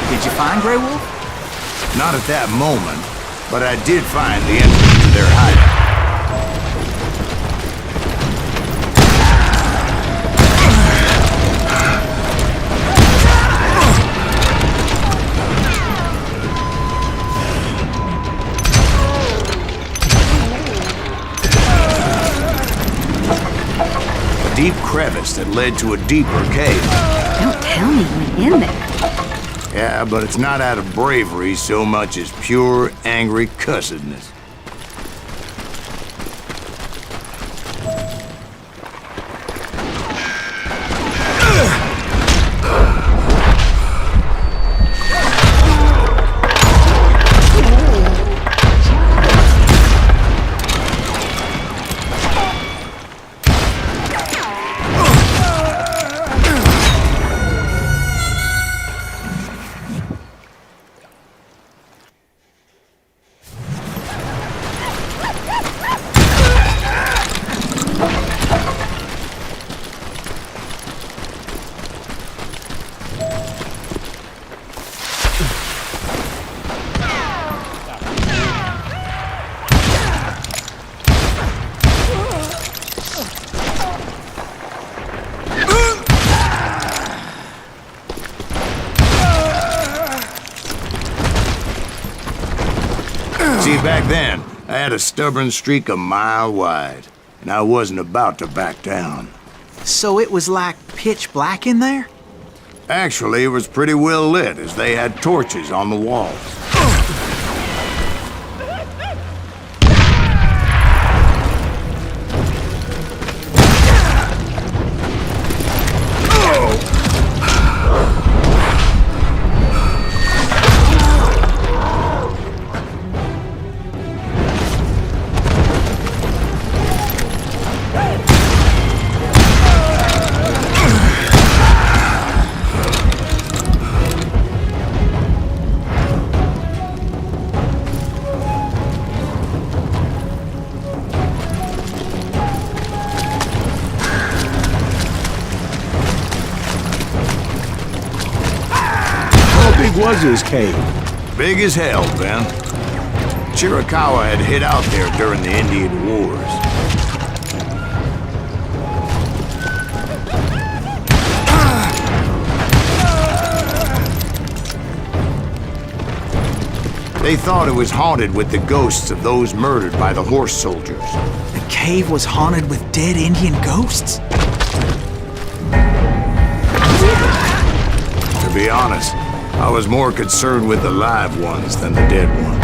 Did you find Grey Wolf? Not at that moment, but I did find the entrance to their hideout. A deep crevice that led to a deeper cave. Don't tell me you went in there. Yeah, but it's not out of bravery so much as pure, angry cussedness. See, back then, I had a stubborn streak a mile wide, and I wasn't about to back down. So it was like pitch black in there? Actually, it was pretty well lit, as they had torches on the walls. Was his cave? Big as hell, Ben. Chiricahua had hid out there during the Indian Wars. They thought it was haunted with the ghosts of those murdered by the horse soldiers. The cave was haunted with dead Indian ghosts? To be honest, I was more concerned with the live ones than the dead ones.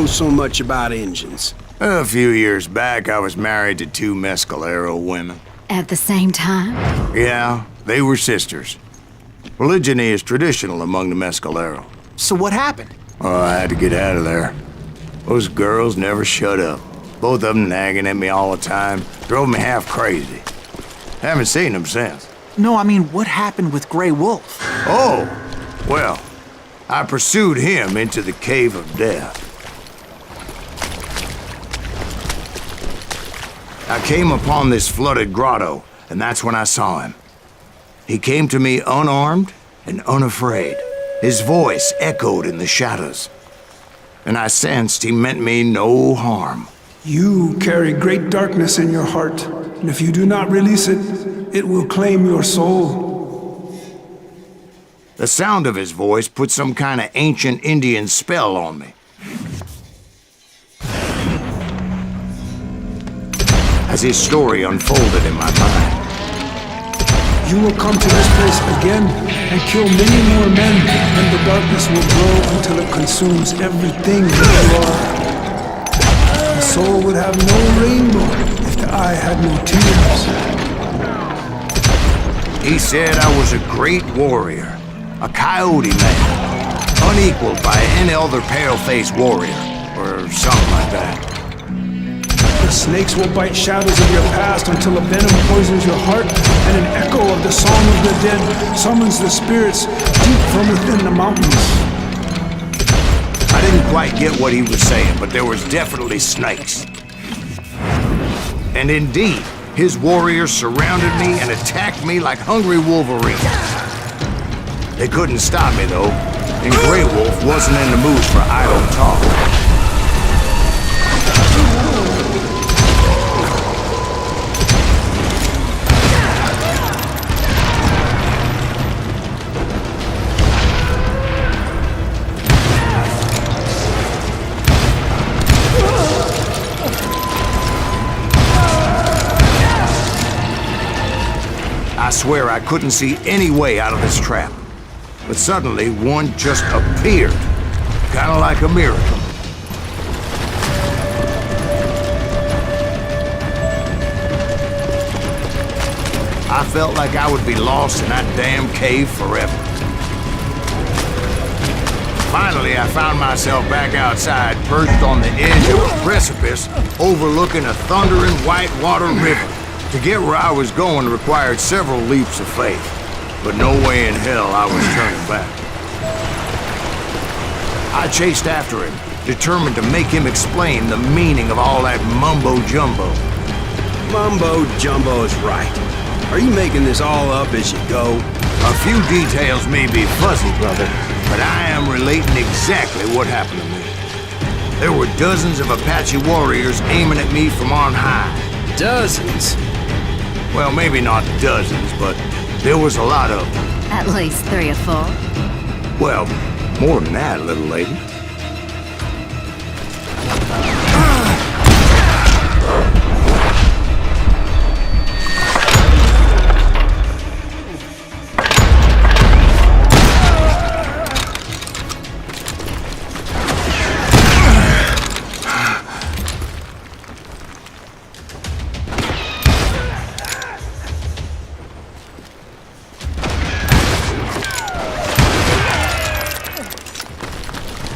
So much about engines. A few years back, I was married to 2 Mescalero women. At the same time? Yeah, they were sisters. Polygyny is traditional among the Mescalero. So what happened? Oh, I had to get out of there. Those girls never shut up. Both of them nagging at me all the time. Drove me half crazy. Haven't seen them since. No, I mean, what happened with Grey Wolf? Oh, well, I pursued him into the Cave of Death. I came upon this flooded grotto, and that's when I saw him. He came to me unarmed and unafraid. His voice echoed in the shadows, and I sensed he meant me no harm. You carry great darkness in your heart, and if you do not release it, it will claim your soul. The sound of his voice put some kind of ancient Indian spell on me. As his story unfolded in my mind. You will come to this place again and kill many more men, and the darkness will grow until it consumes everything that you are. The soul would have no rainbow if the eye had no tears. He said I was a great warrior, a coyote man, unequaled by any other pale-faced warrior, or something like that. The snakes will bite shadows of your past until a venom poisons your heart, and an echo of the song of the dead summons the spirits deep from within the mountains. I didn't quite get what he was saying, but there was definitely snakes. And indeed, his warriors surrounded me and attacked me like hungry wolverines. They couldn't stop me, though, and Grey Wolf wasn't in the mood for idle talk. I swear I couldn't see any way out of this trap. But suddenly, one just appeared. Kind of like a miracle. I felt like I would be lost in that damn cave forever. Finally, I found myself back outside, perched on the edge of a precipice, overlooking a thundering white water river. To get where I was going required several leaps of faith. but no way in hell I was turning back. I chased after him, determined to make him explain the meaning of all that mumbo-jumbo. Mumbo-jumbo is right. Are you making this all up as you go? A few details may be fuzzy, brother, but I am relating exactly what happened to me. There were dozens of Apache warriors aiming at me from on high. Dozens? Well, maybe not dozens, but there was a lot of them. At least 3 or 4. Well, more than that, little lady.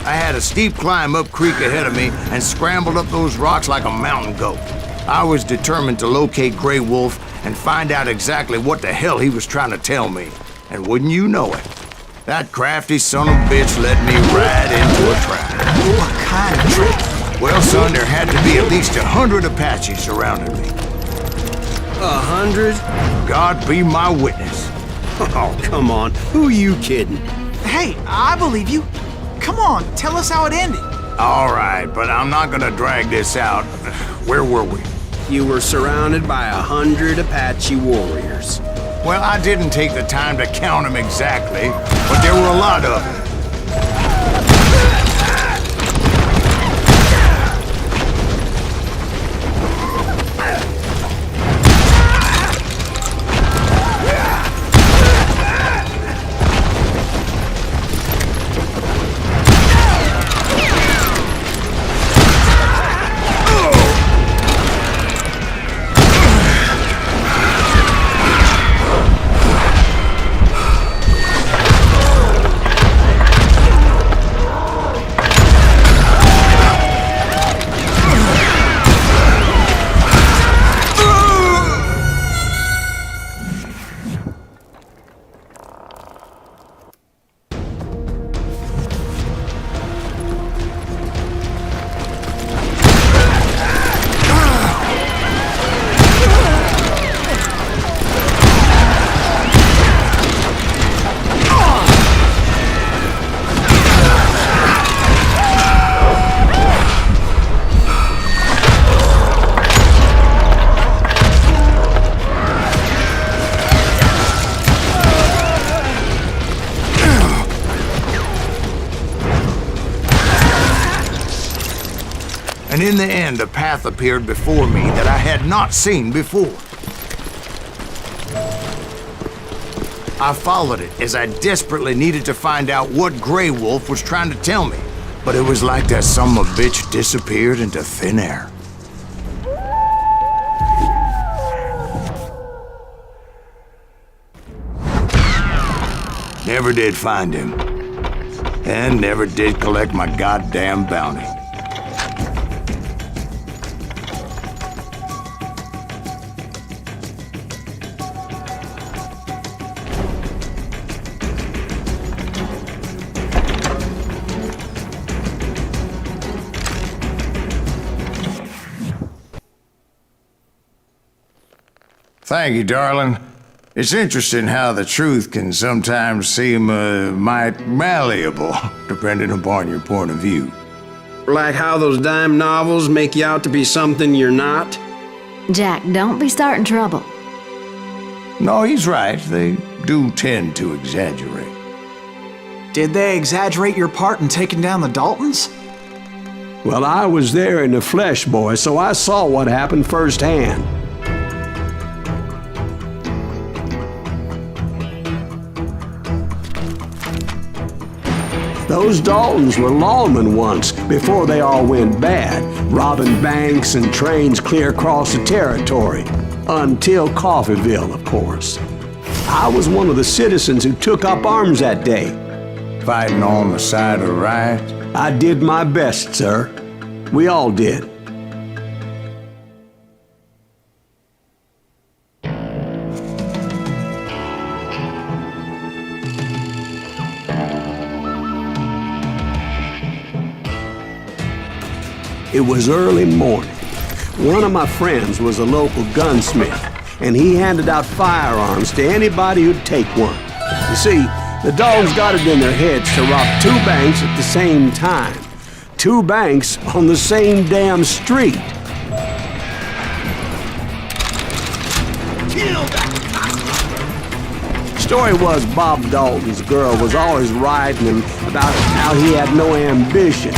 I had a steep climb up creek ahead of me and scrambled up those rocks like a mountain goat. I was determined to locate Grey Wolf and find out exactly what the hell he was trying to tell me. And wouldn't you know it, that crafty son of a bitch led me right into a trap. What kind of trick? Well, son, there had to be at least 100 Apaches surrounding me. 100? God be my witness. Oh, come on. Who are you kidding? Hey, I believe you. Come on, tell us how it ended. All right, but I'm not gonna drag this out. Where were we? You were surrounded by 100 Apache warriors. Well, I didn't take the time to count them exactly, but there were a lot of them. And in the end, a path appeared before me that I had not seen before. I followed it as I desperately needed to find out what Grey Wolf was trying to tell me. But it was like that son of a bitch disappeared into thin air. Never did find him. And never did collect my goddamn bounty. Thank you, darling. It's interesting how the truth can sometimes seem, might malleable, depending upon your point of view. Like how those dime novels make you out to be something you're not? Jack, don't be starting trouble. No, he's right. They do tend to exaggerate. Did they exaggerate your part in taking down the Daltons? Well, I was there in the flesh, boy, so I saw what happened firsthand. Those Daltons were lawmen once, before they all went bad, robbing banks and trains clear across the territory. Until Coffeeville, of course. I was one of the citizens who took up arms that day. Fighting on the side of right? I did my best, sir. We all did. It was early morning. One of my friends was a local gunsmith, and he handed out firearms to anybody who'd take one. You see, the dogs got it in their heads to rob 2 banks at the same time. 2 banks on the same damn street. Story was Bob Dalton's girl was always writing him about how he had no ambition.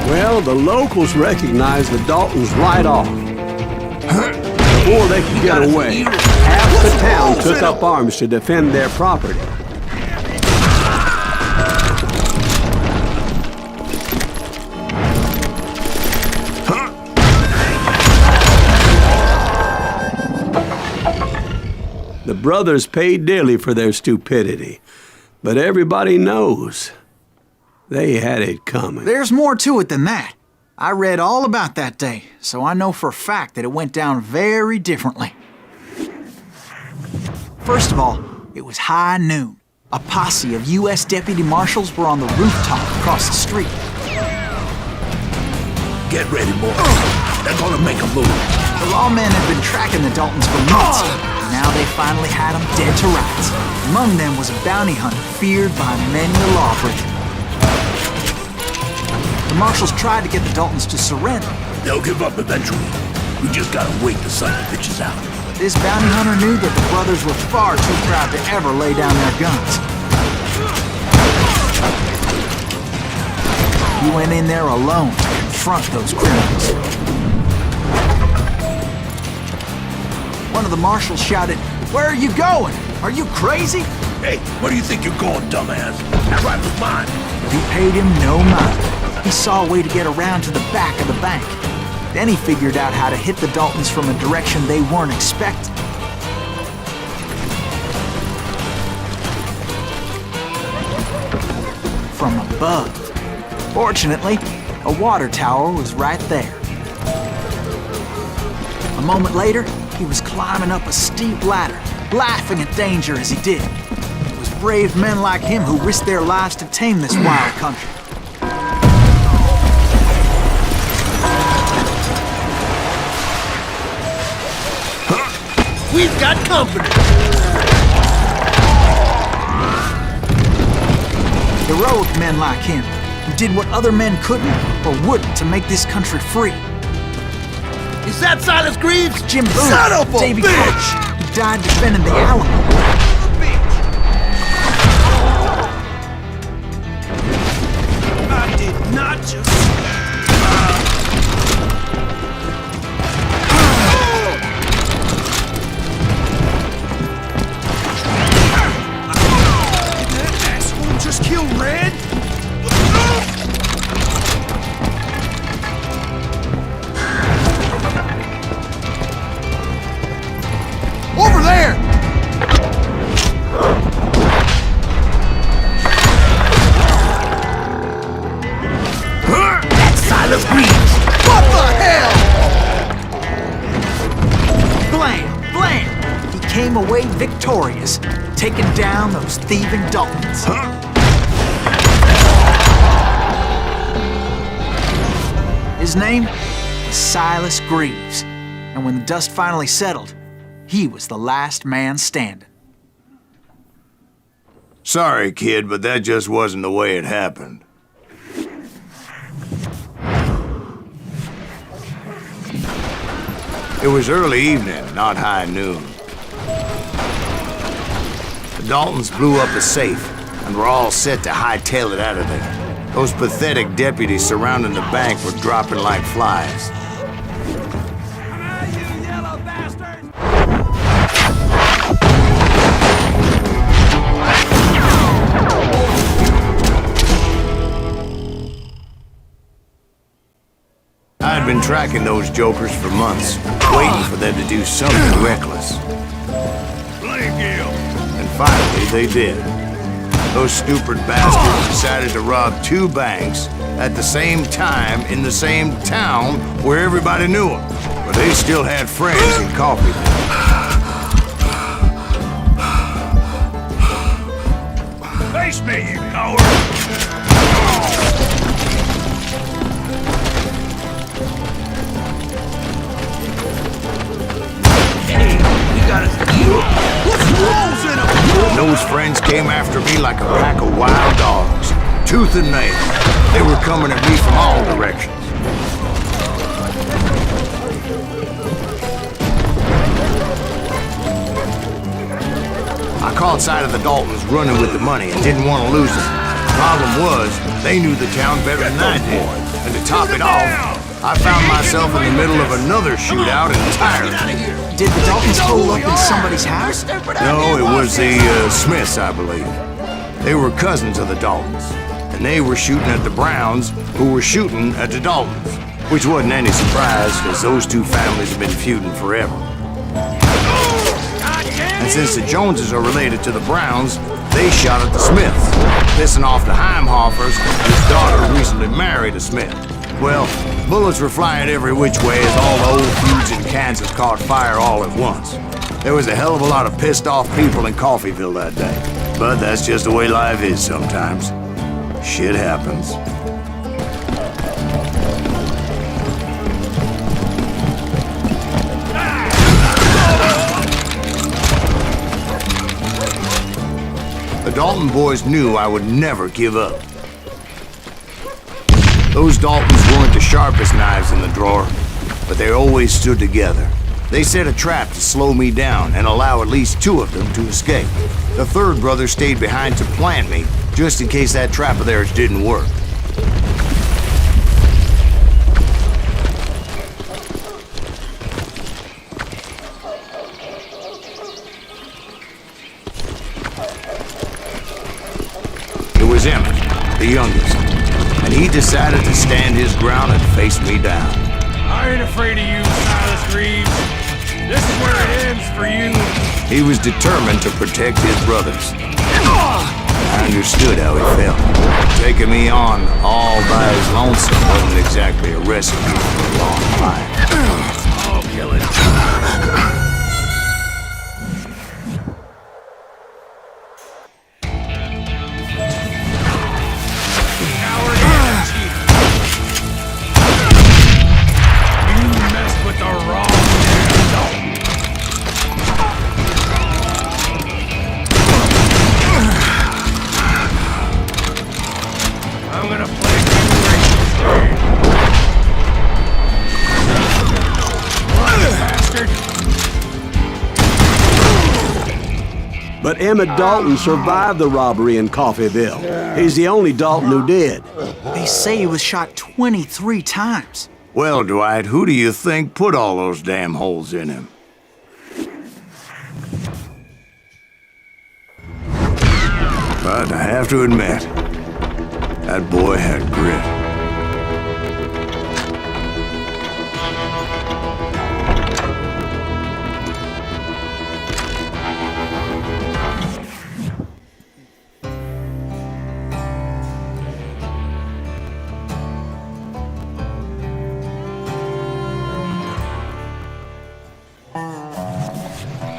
Well, the locals recognized the Daltons right off. Before they could get away, half the town took up arms to defend their property. The brothers paid dearly for their stupidity, but everybody knows they had it coming. There's more to it than that. I read all about that day, so I know for a fact that it went down very differently. First of all, it was high noon. A posse of U.S. deputy marshals were on the rooftop across the street. Get ready, boys. They're gonna make a move. The lawmen had been tracking the Daltons for months. Now they finally had them dead to rights. Among them was a bounty hunter feared by many a lawbreaker. The marshals tried to get the Daltons to surrender. They'll give up eventually. We just gotta wait till sun pitches out. This bounty hunter knew that the brothers were far too proud to ever lay down their guns. He went in there alone to confront those criminals. One of the marshals shouted, "Where are you going? Are you crazy?" Hey, where do you think you're going, dumbass? That right was mine. He paid him no mind. He saw a way to get around to the back of the bank. Then he figured out how to hit the Daltons from a direction they weren't expecting. From above. Fortunately, a water tower was right there. A moment later, he was climbing up a steep ladder, laughing at danger as he did. It was brave men like him who risked their lives to tame this wild country. We've got company. Heroic men like him, who did what other men couldn't or wouldn't to make this country free. Is that Silas Greaves? Jim Boone, Son of a Davy bitch! Croce, who died defending the Alamo. I did not just... That asshole just killed Red? Over there! That's Silas Greaves! What the hell? Blam! Blam! He came away victorious, taking down those thieving Daltons. His name was Silas Greaves, and when the dust finally settled, he was the last man standing. Sorry, kid, but that just wasn't the way it happened. It was early evening, not high noon. The Daltons blew up the safe and were all set to hightail it out of there. Those pathetic deputies surrounding the bank were dropping like flies. I'd been tracking those jokers for months, waiting for them to do something reckless. And finally, they did. Those stupid bastards decided to rob 2 banks at the same time in the same town where everybody knew them. But they still had friends in Coffeeville. Face me, you coward! Those friends came after me like a pack of wild dogs, tooth and nail. They were coming at me from all directions. I caught sight of the Daltons running with the money and didn't want to lose them. Problem was, they knew the town better than I did. And to top it off, I found myself in the middle of another shootout entirely. Did the Daltons hole up in somebody's house? No, it was the Smiths, I believe. They were cousins of the Daltons, and they were shooting at the Browns, who were shooting at the Daltons, which wasn't any surprise, because those two families have been feuding forever. And since the Joneses are related to the Browns, they shot at the Smiths, pissing off the Heimhoffers, whose daughter recently married a Smith. Well, bullets were flying every which way as all the old feuds in Kansas caught fire all at once. There was a hell of a lot of pissed off people in Coffeyville that day. But that's just the way life is sometimes. Shit happens. The Dalton boys knew I would never give up. Those Daltons weren't the sharpest knives in the drawer, but they always stood together. They set a trap to slow me down and allow at least two of them to escape. The third brother stayed behind to plant me, just in case that trap of theirs didn't work. It was Emmett, the youngest. And he decided to stand his ground and face me down. I ain't afraid of you, Silas Reeves. This is where it ends for you. He was determined to protect his brothers. I understood how he felt. Taking me on all by his lonesome wasn't exactly a recipe for a long life. I'll kill it. But Emmett Dalton survived the robbery in Coffeyville. He's the only Dalton who did. They say he was shot 23 times. Well, Dwight, who do you think put all those damn holes in him? But I have to admit, that boy had grit.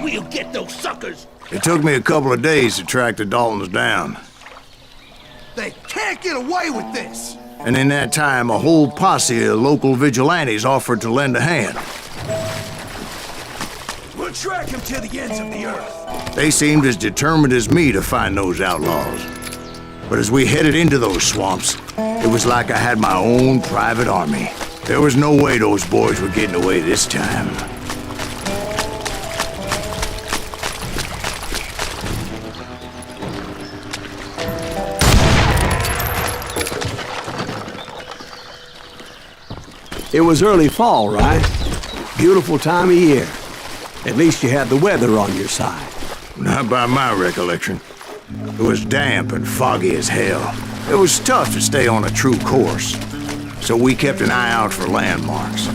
We'll get those suckers! It took me a couple of days to track the Daltons down. They can't get away with this! And in that time, a whole posse of local vigilantes offered to lend a hand. We'll track them to the ends of the earth. They seemed as determined as me to find those outlaws. But as we headed into those swamps, it was like I had my own private army. There was no way those boys were getting away this time. It was early fall, right? Beautiful time of year. At least you had the weather on your side. Not by my recollection. It was damp and foggy as hell. It was tough to stay on a true course. So we kept an eye out for landmarks.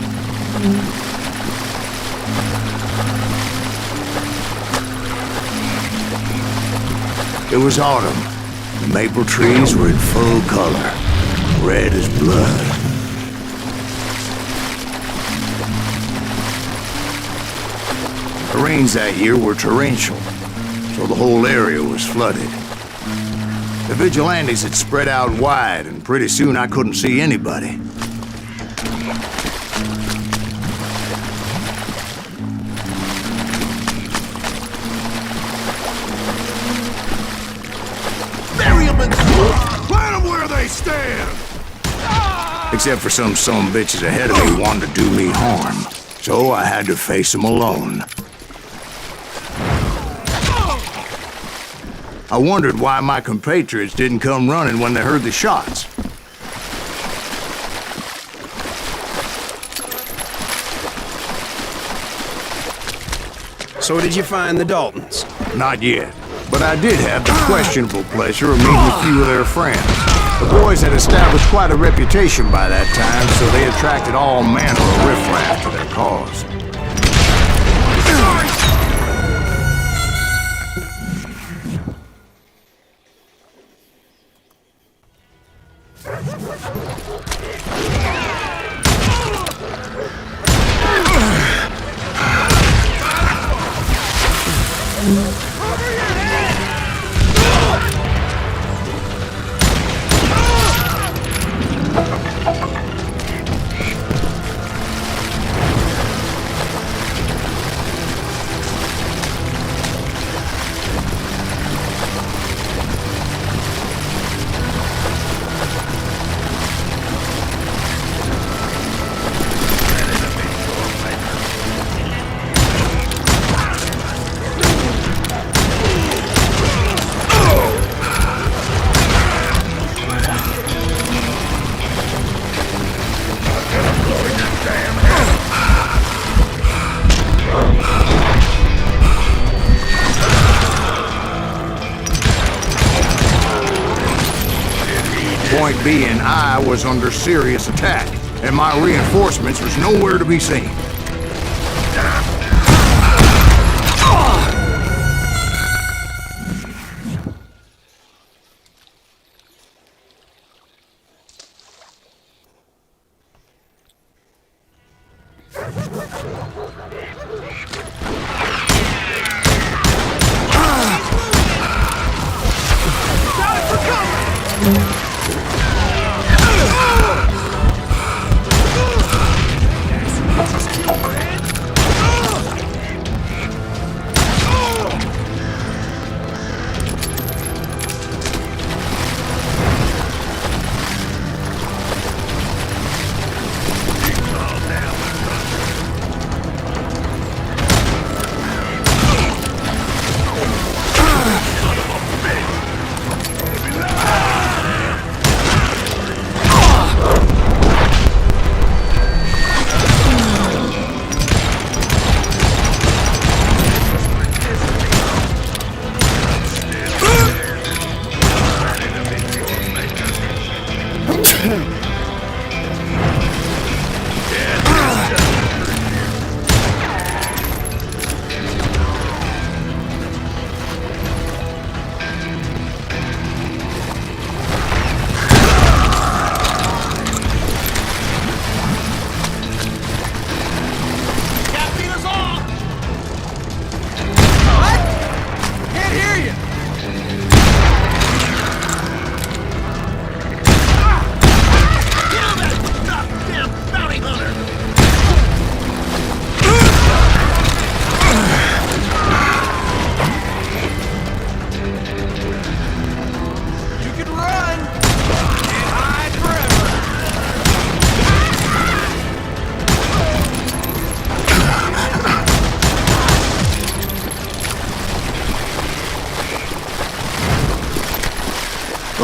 It was autumn. The maple trees were in full color, red as blood. The rains that year were torrential, so the whole area was flooded. The vigilantes had spread out wide, and pretty soon I couldn't see anybody. Bury them in plant them where they stand! Except for some bitches ahead of me wanting to do me harm. So I had to face them alone. I wondered why my compatriots didn't come running when they heard the shots. So did you find the Daltons? Not yet, but I did have the questionable pleasure of meeting a few of their friends. The boys had established quite a reputation by that time, so they attracted all manner of riffraff to their cause. Point being, I was under serious attack, and my reinforcements was nowhere to be seen.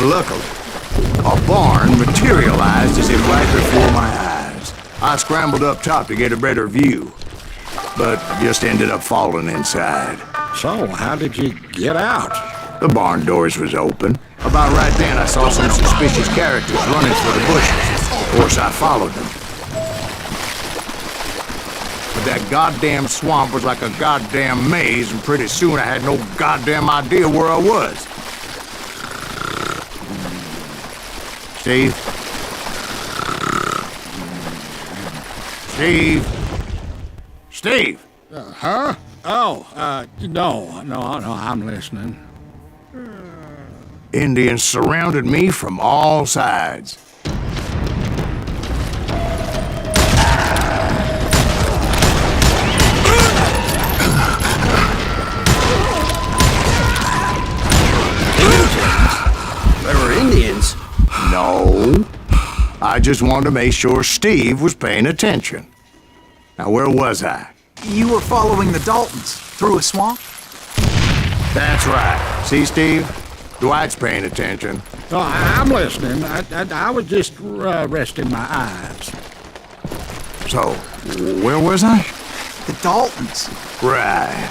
Luckily, a barn materialized as if right before my eyes. I scrambled up top to get a better view, but just ended up falling inside. So, how did you get out? The barn doors was open. About right then, I saw some suspicious characters running for the bushes. Of course, I followed them. But that goddamn swamp was like a goddamn maze, and pretty soon I had no goddamn idea where I was. Steve? Steve? Steve? Huh? Oh, no, I'm listening. Indians surrounded me from all sides. There were Indians? No. I just wanted to make sure Steve was paying attention. Now, where was I? You were following the Daltons through a swamp? That's right. See, Steve? Dwight's paying attention. Oh, I'm listening. I was just resting my eyes. So, where was I? The Daltons. Right.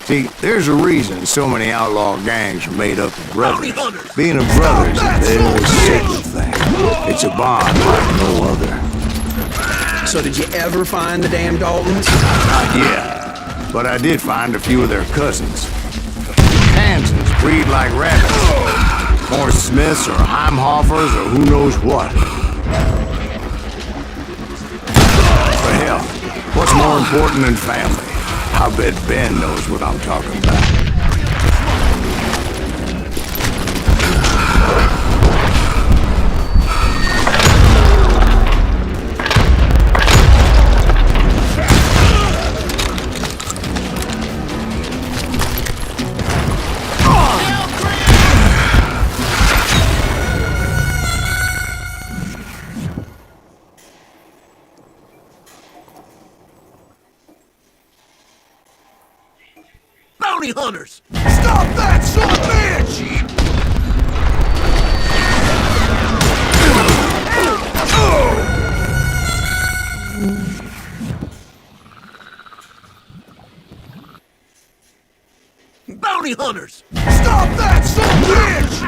See, there's a reason so many outlaw gangs are made up of brothers. Being a brother is a very sacred thing. It's a bond like no other. So did you ever find the damn Daltons? Not yet, but I did find a few of their cousins. Kansans breed like rabbits. More Smiths or Heimhoffers or who knows what. But hell, what's more important than family? I bet Ben knows what I'm talking about. Bounty hunters! Stop that son of a bitch! Bounty hunters! Stop that son of a bitch!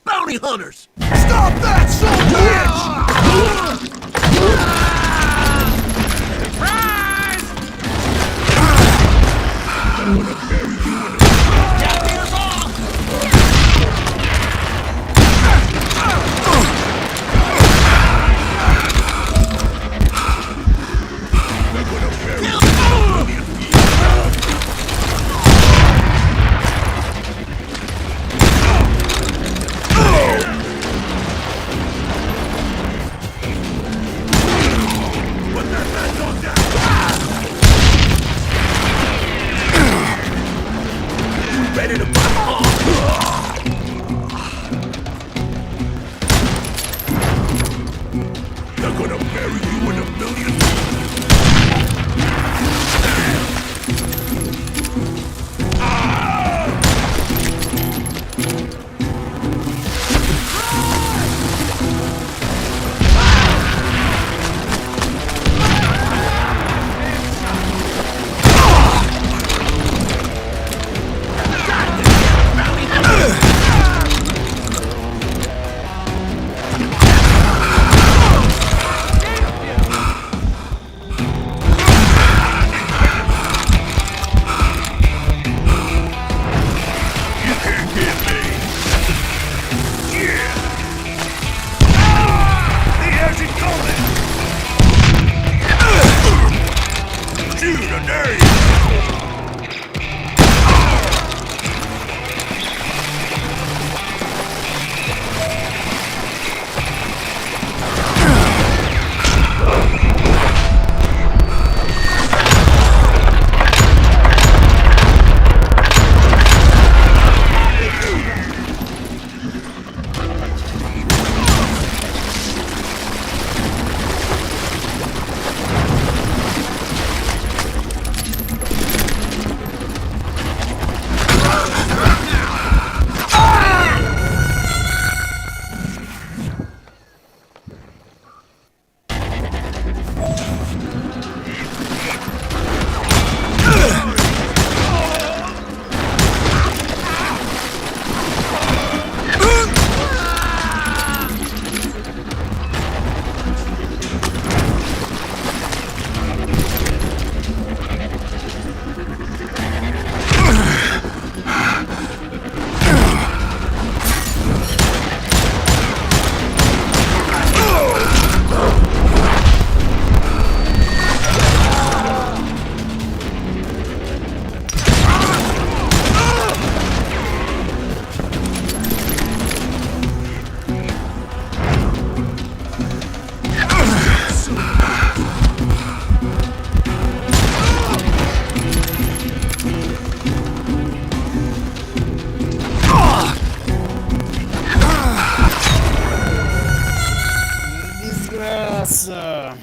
Bounty hunters! Stop that son of a bitch! Nossa!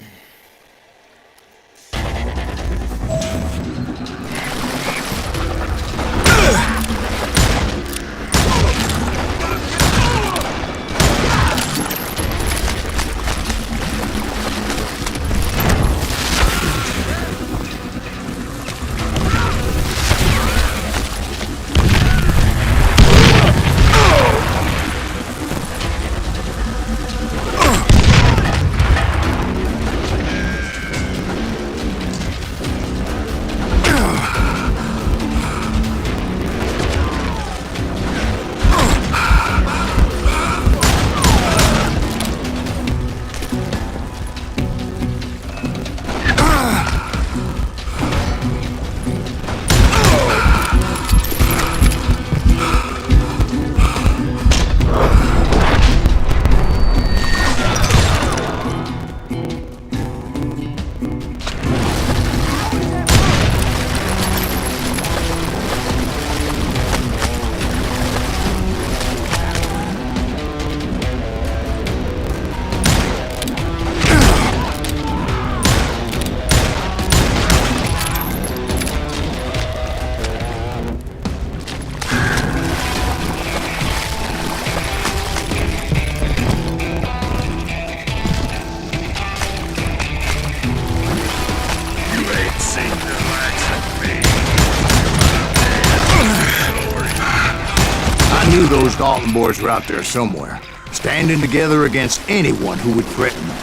I knew those Dalton boys were out there somewhere, standing together against anyone who would threaten them.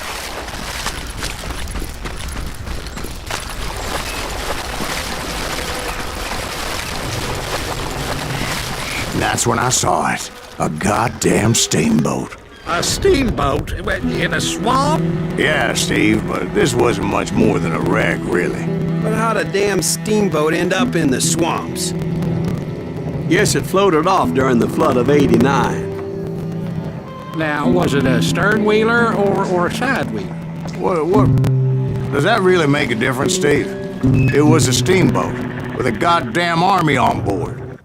And that's when I saw it. A goddamn steamboat. A steamboat in a swamp? Yeah, Steve, but this wasn't much more than a wreck, really. But how'd a damn steamboat end up in the swamps? Guess it floated off during the flood of '89. Now, was it a stern wheeler or a side wheeler? What? Does that really make a difference, Steve? It was a steamboat with a goddamn army on board.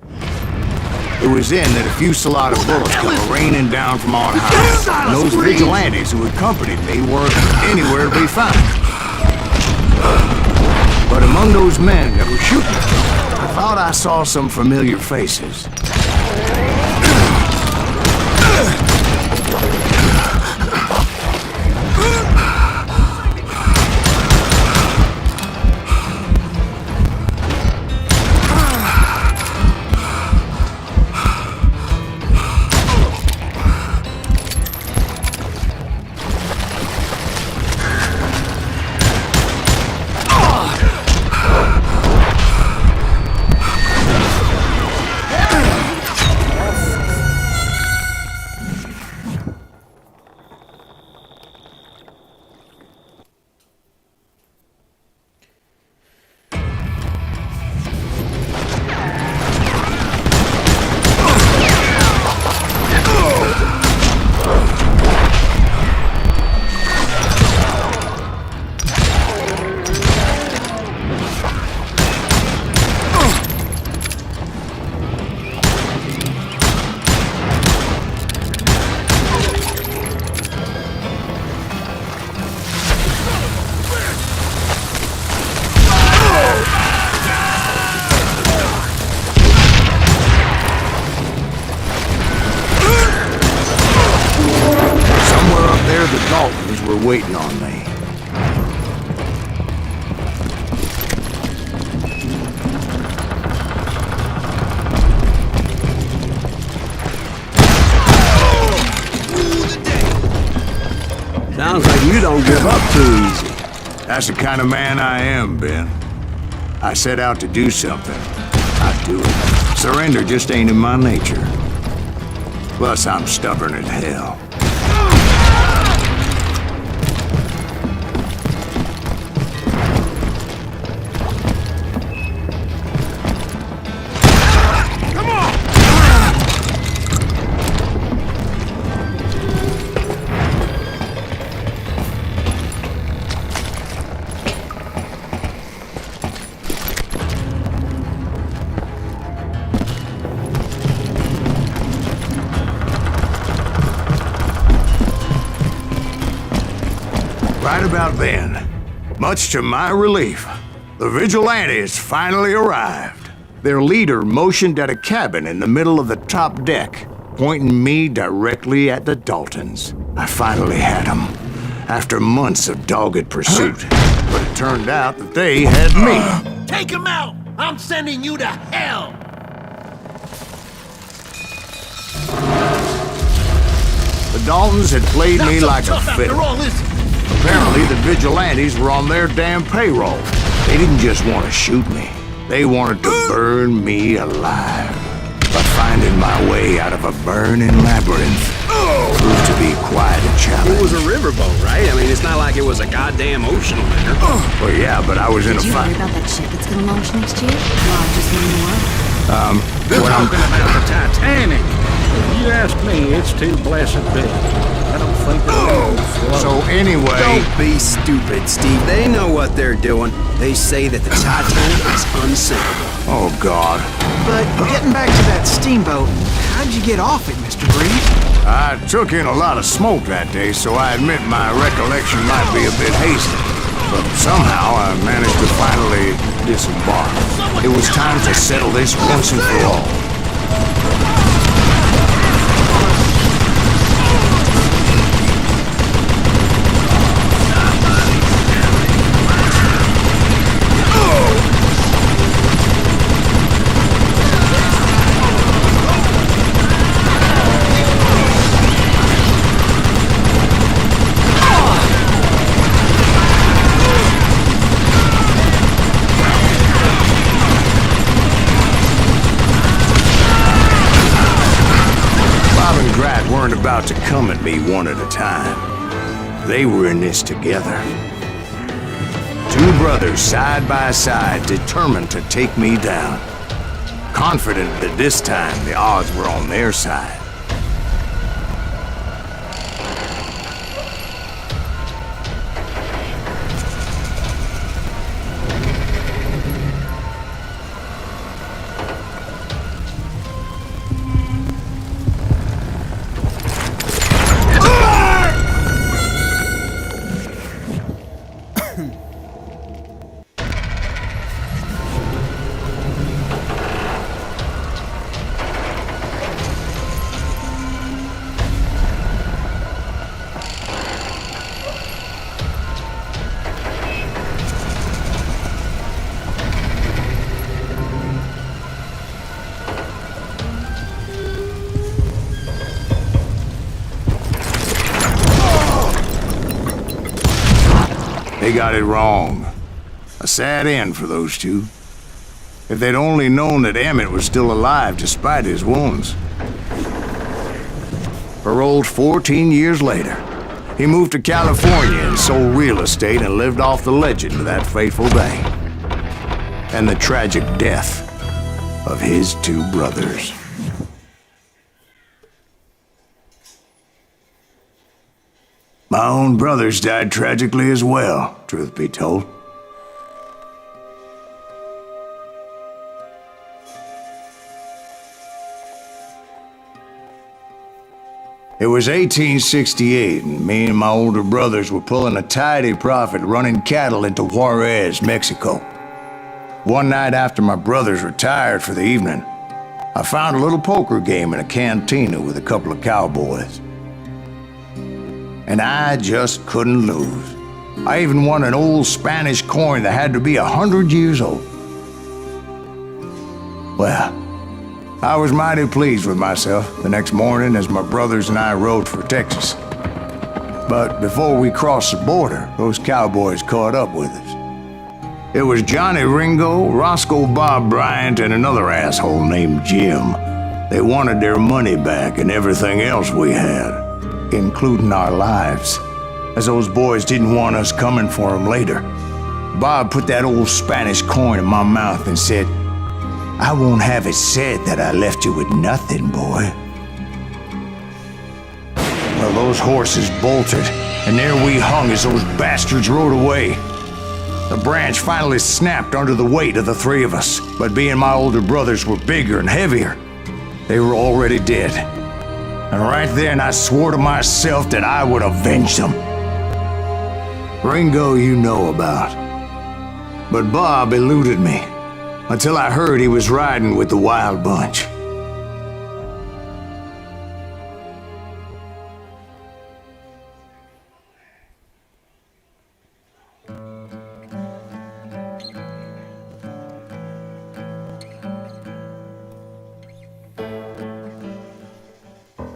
It was then that a fusillade of bullets come raining down from on high. And those vigilantes who accompanied me weren't anywhere to be found. But among those men that were shooting, I thought I saw some familiar faces. Waiting on me. Sounds like you don't give up too easy. That's the kind of man I am, Ben. I set out to do something. I do it. Surrender just ain't in my nature. Plus, I'm stubborn as hell. Right about then, much to my relief, the vigilantes finally arrived. Their leader motioned at a cabin in the middle of the top deck, pointing me directly at the Daltons. I finally had them, after months of dogged pursuit. But it turned out that they had me. Take him out! I'm sending you to hell! The Daltons had played me like a fiddle. Apparently, the vigilantes were on their damn payroll. They didn't just want to shoot me. They wanted to burn me alive. But finding my way out of a burning labyrinth proved to be quite a challenge. It was a riverboat, right? I mean, it's not like it was a goddamn ocean liner. Well, yeah, but I was in a Did you fight. hear about that ship that's gonna launch next year? Largest in the world. We're talking about the Titanic. If you ask me, it's too blessed big. I don't think it'll float. So anyway, Don't be stupid, Steve. They know what they're doing. They say that the Titanic is unsinkable. oh God, But getting back to that steamboat, how'd you get off it, Mr. Breed? I took in a lot of smoke that day, so I admit my recollection might be a bit hasty. But somehow I managed to finally disembark. It was time to settle this once and for all. About to come at me one at a time. They were in this together. Two brothers side by side, determined to take me down. Confident that this time the odds were on their side. They got it wrong. A sad end for those two. If they'd only known that Emmett was still alive despite his wounds. Paroled 14 years later, he moved to California and sold real estate and lived off the legend of that fateful day. And the tragic death of his two brothers. My own brothers died tragically as well, truth be told. It was 1868, and me and my older brothers were pulling a tidy profit running cattle into Juarez, Mexico. One night after my brothers retired for the evening, I found a little poker game in a cantina with a couple of cowboys. And I just couldn't lose. I even won an old Spanish coin that had to be 100 years old. Well, I was mighty pleased with myself the next morning as my brothers and I rode for Texas. But before we crossed the border, those cowboys caught up with us. It was Johnny Ringo, Roscoe Bob Bryant, and another asshole named Jim. They wanted their money back and everything else we had, including our lives, as those boys didn't want us coming for them later. Bob put that old Spanish coin in my mouth and said, "I won't have it said that I left you with nothing, boy." Well, those horses bolted, and there we hung as those bastards rode away. The branch finally snapped under the weight of the three of us, but being my older brothers were bigger and heavier, they were already dead. And right then I swore to myself that I would avenge them. Ringo you know about. But Bob eluded me, until I heard he was riding with the Wild Bunch.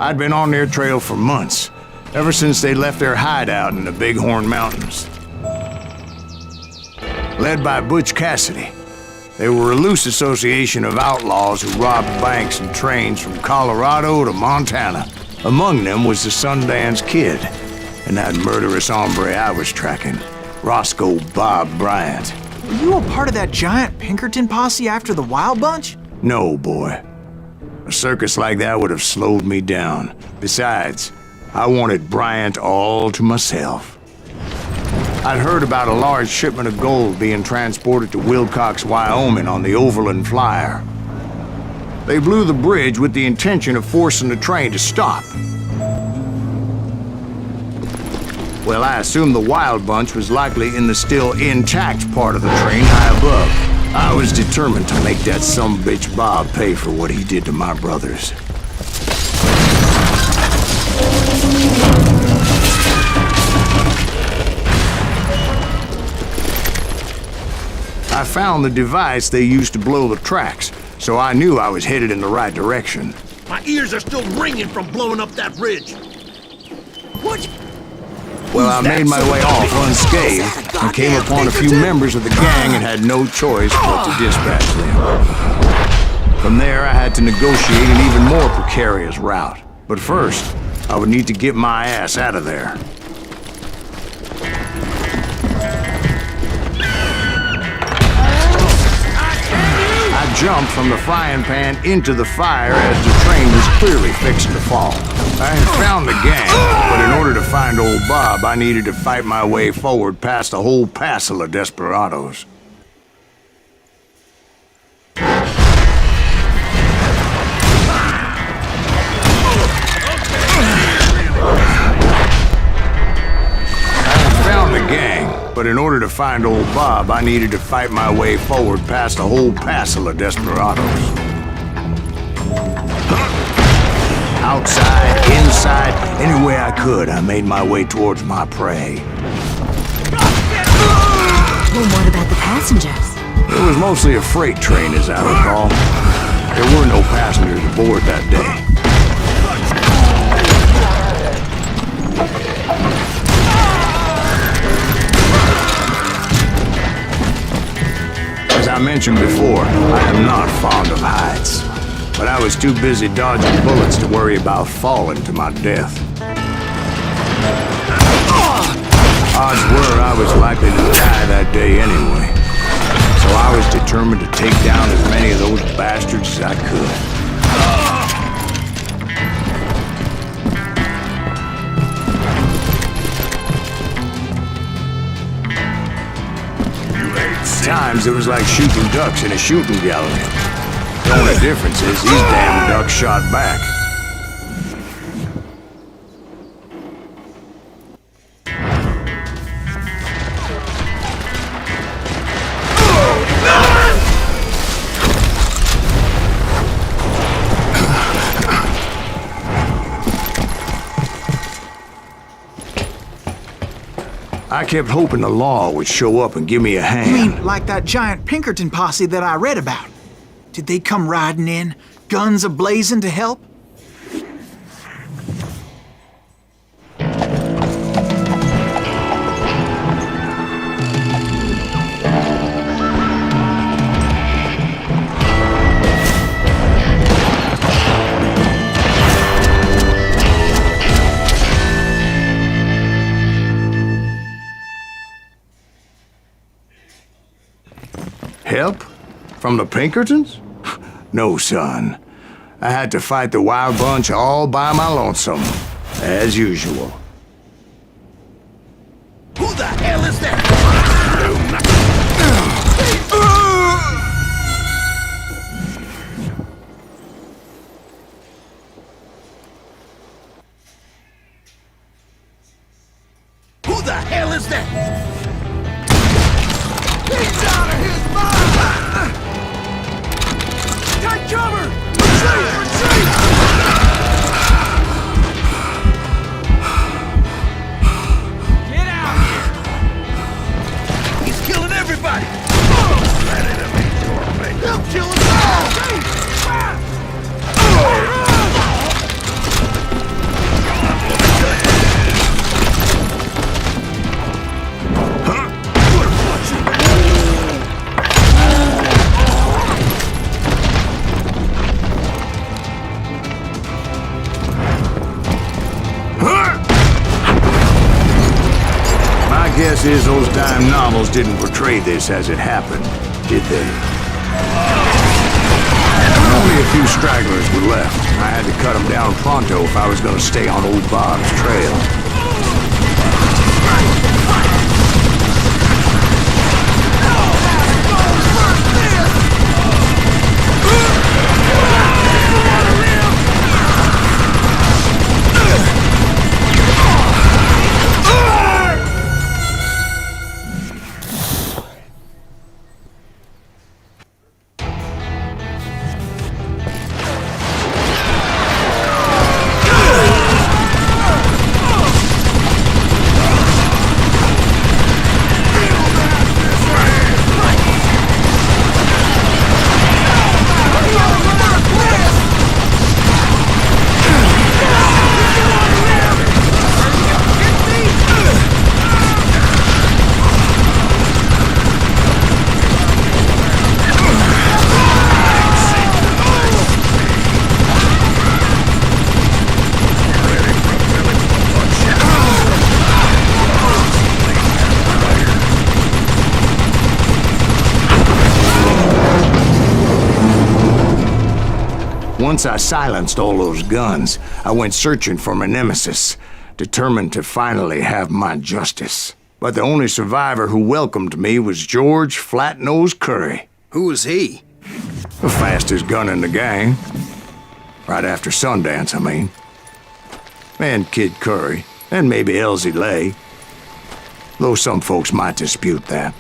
I'd been on their trail for months, ever since they left their hideout in the Bighorn Mountains. Led by Butch Cassidy, they were a loose association of outlaws who robbed banks and trains from Colorado to Montana. Among them was the Sundance Kid, and that murderous hombre I was tracking, Roscoe Bob Bryant. Were you a part of that giant Pinkerton posse after the Wild Bunch? No, boy. A circus like that would have slowed me down. Besides, I wanted Bryant all to myself. I'd heard about a large shipment of gold being transported to Wilcox, Wyoming on the Overland Flyer. They blew the bridge with the intention of forcing the train to stop. Well, I assumed the Wild Bunch was likely in the still intact part of the train high above. I was determined to make that sumbitch Bob pay for what he did to my brothers. I found the device they used to blow the tracks, so I knew I was headed in the right direction. My ears are still ringing from blowing up that ridge. What? Well, I made my way off unscathed and came upon a few members of the gang and had no choice but to dispatch them. From there, I had to negotiate an even more precarious route. But first, I would need to get my ass out of there. I jumped from the frying pan into the fire as the train was clearly fixing to fall. I had found the gang, but in order to find old Bob, I needed to fight my way forward past a whole passel of desperados. But in order to find old Bob, I needed to fight my way forward past a whole passel of desperados. Outside, inside, any way I could, I made my way towards my prey. Well, what about the passengers? It was mostly a freight train, as I recall. There were no passengers aboard that day. As I mentioned before, I am not fond of heights, but I was too busy dodging bullets to worry about falling to my death. Odds were I was likely to die that day anyway, so I was determined to take down as many of those bastards as I could. Times it was like shooting ducks in a shooting gallery. The only difference is these damn ducks shot back. I kept hoping the law would show up and give me a hand. You mean like that giant Pinkerton posse that I read about? Did they come riding in, guns a-blazing to help? Help? From the Pinkertons? No, son. I had to fight the Wild Bunch all by my lonesome, as usual. Who the hell is that? Who the hell is that? He's out of his mind! Take cover! Retreat! Retreat! Get out here! He's killing everybody! He'll kill us all! Guess is those dime novels didn't portray this as it happened, did they? Only a few stragglers were left. I had to cut them down pronto if I was going to stay on old Bob's trail. Once I silenced all those guns, I went searching for my nemesis, determined to finally have my justice. But the only survivor who welcomed me was George Flat-Nosed Curry. Who was he? The fastest gun in the gang. Right after Sundance, I mean. And Kid Curry, and maybe Elsie Lay. Though some folks might dispute that.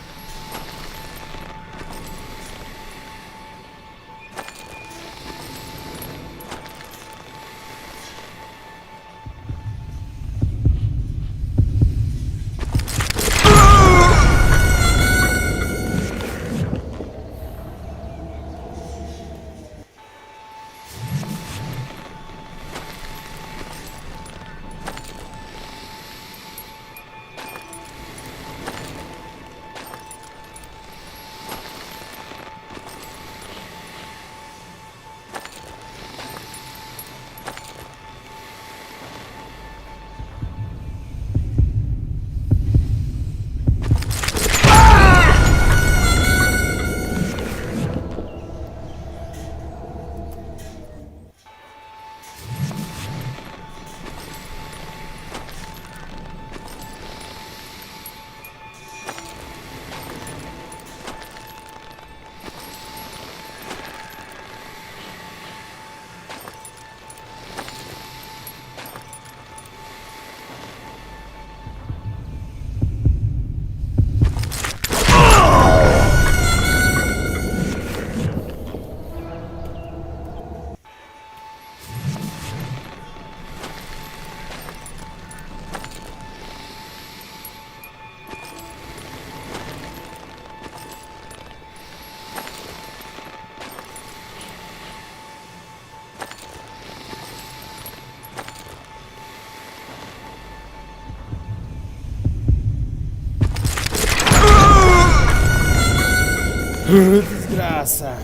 Desgraça.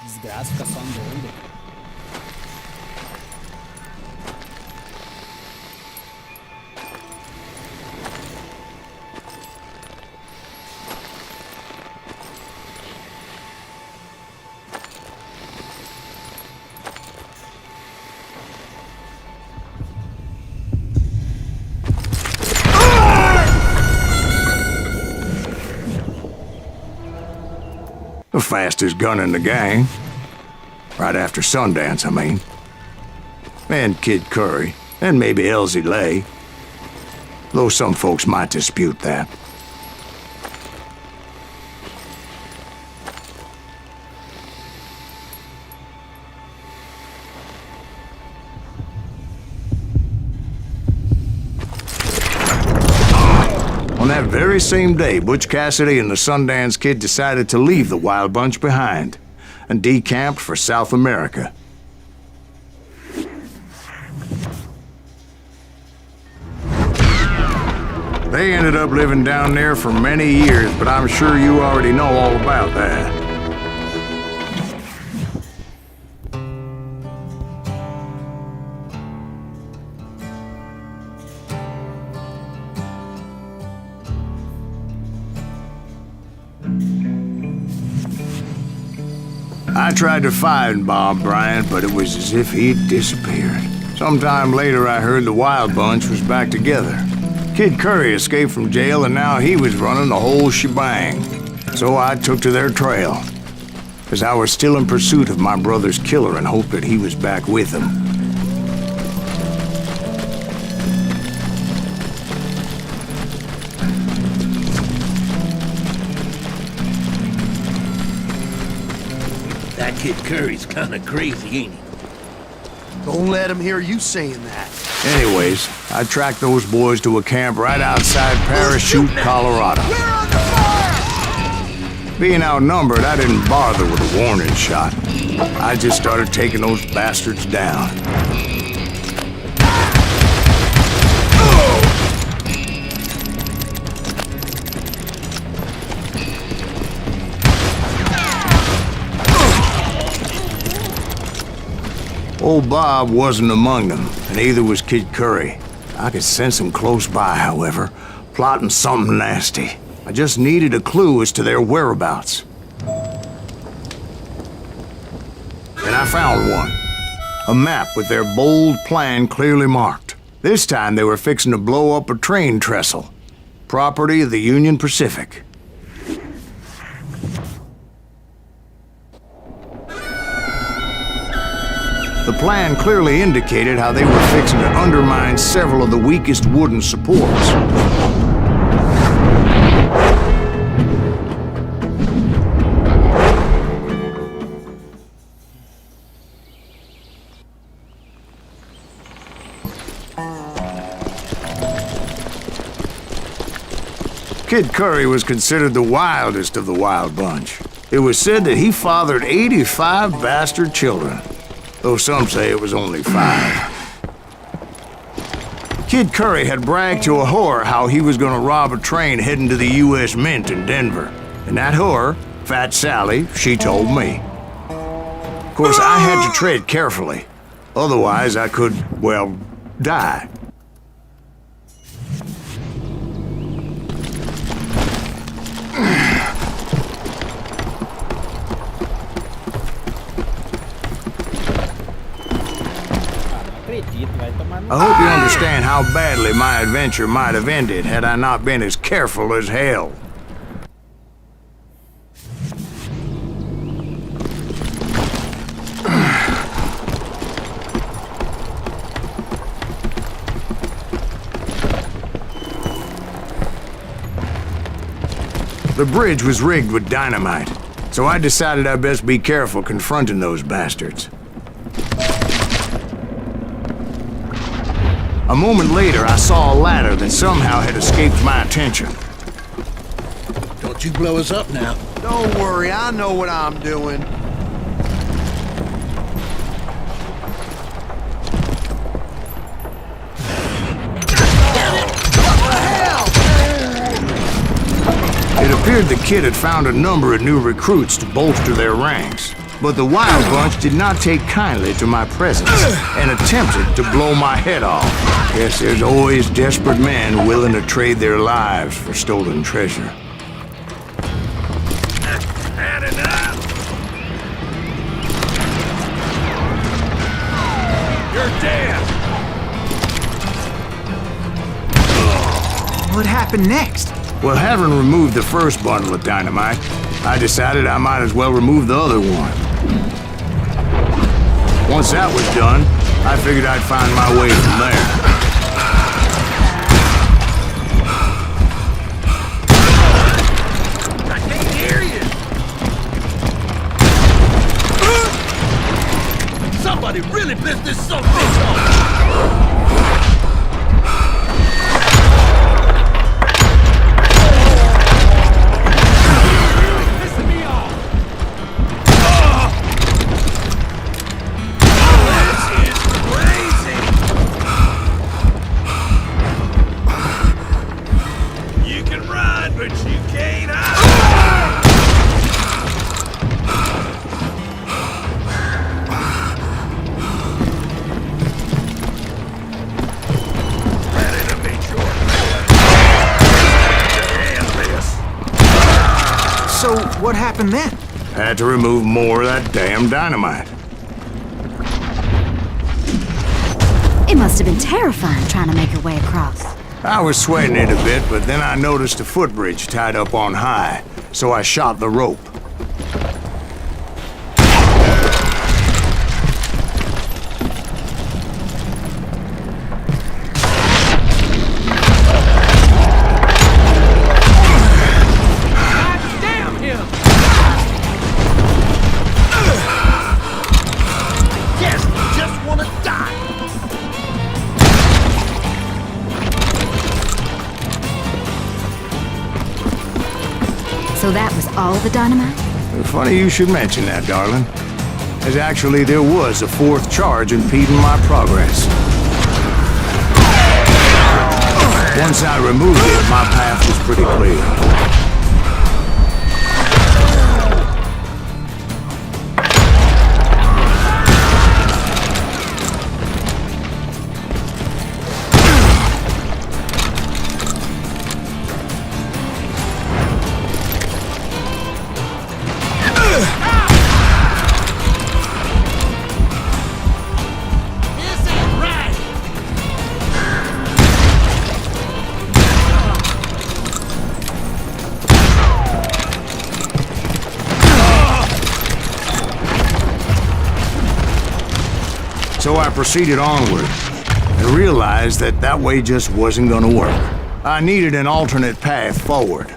Desgraça, fica só andando. The fastest gun in the gang. Right after Sundance, I mean. And Kid Curry, and maybe Elsie Lay. though some folks might dispute that. On that very same day, Butch Cassidy and the Sundance Kid decided to leave the Wild Bunch behind and decamped for South America. They ended up living down there for many years, but I'm sure you already know all about that. I tried to find Bob Bryant, but it was as if he'd disappeared. Sometime later, I heard the Wild Bunch was back together. Kid Curry escaped from jail, and now he was running the whole shebang. So I took to their trail, because I was still in pursuit of my brother's killer and hoped that he was back with him. That Kid Curry's kinda crazy, ain't he? Don't let him hear you saying that. Anyways, I tracked those boys to a camp right outside Parachute, Colorado. We're under fire! Being outnumbered, I didn't bother with a warning shot. I just started taking those bastards down. Old Bob wasn't among them, and neither was Kid Curry. I could sense him close by, however, plotting something nasty. I just needed a clue as to their whereabouts. And I found one. A map with their bold plan clearly marked. This time they were fixing to blow up a train trestle. Property of the Union Pacific. The plan clearly indicated how they were fixing to undermine several of the weakest wooden supports. Kid Curry was considered the wildest of the Wild Bunch. It was said that he fathered 85 bastard children, though some say it was only 5. Kid Curry had bragged to a whore how he was gonna rob a train heading to the U.S. Mint in Denver. And that whore, Fat Sally, she told me. Of course, I had to tread carefully. Otherwise, I could, well, die. I hope you understand how badly my adventure might have ended had I not been as careful as hell. The bridge was rigged with dynamite, so I decided I'd best be careful confronting those bastards. A moment later, I saw a ladder that somehow had escaped my attention. Don't you blow us up now. Don't worry, I know what I'm doing. It appeared the kid had found a number of new recruits to bolster their ranks. But the Wild Bunch did not take kindly to my presence and attempted to blow my head off. Guess there's always desperate men willing to trade their lives for stolen treasure. Had enough! You're dead! What happened next? Well, having removed the first bundle of dynamite, I decided I might as well remove the other one. Once that was done, I figured I'd find my way from there. lift this son of a bitch up! Pissing me off! This is crazy! You can run, but you can't hide! Ready to meet your So, what happened then? Had to remove more of that damn dynamite. It must have been terrifying trying to make your way across. I was sweating it a bit, but then I noticed a footbridge tied up on high, so I shot the rope. damn him! Yes, just wanna die! So that was all the dynamite? Funny you should mention that, darling. As actually there was a fourth charge impeding my progress. Once I removed it, my path was pretty clear. This ain't right! So I proceeded onward and realized that that way just wasn't gonna work. I needed an alternate path forward.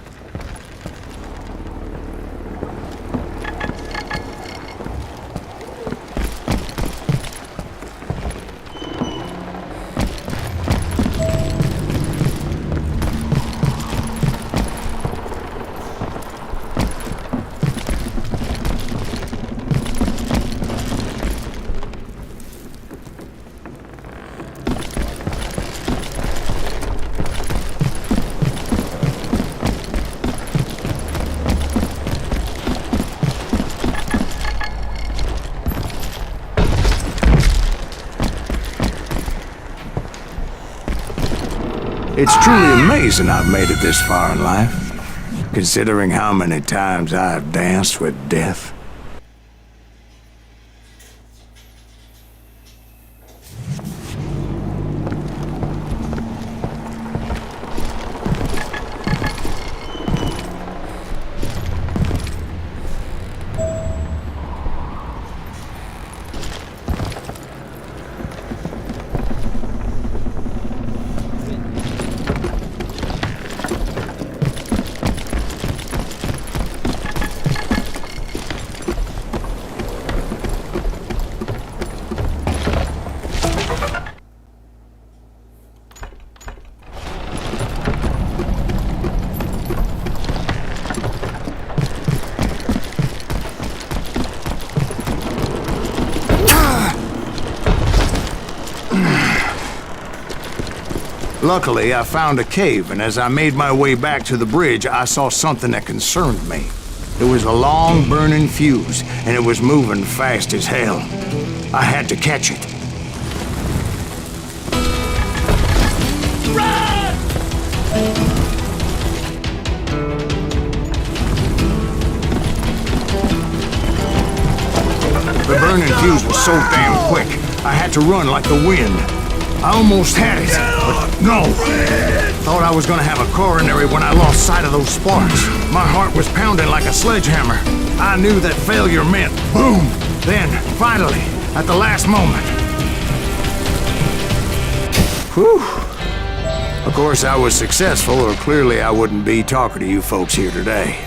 It's truly amazing I've made it this far in life, considering how many times I've danced with death. Luckily, I found a cave, and as I made my way back to the bridge, I saw something that concerned me. It was a long, burning fuse, and it was moving fast as hell. I had to catch it. The burning fuse was so damn quick, I had to run like the wind. I almost had it, but no. Thought I was gonna have a coronary when I lost sight of those sparks. My heart was pounding like a sledgehammer. I knew that failure meant boom. Then, finally, at the last moment. Whew. Of course, I was successful, or clearly I wouldn't be talking to you folks here today.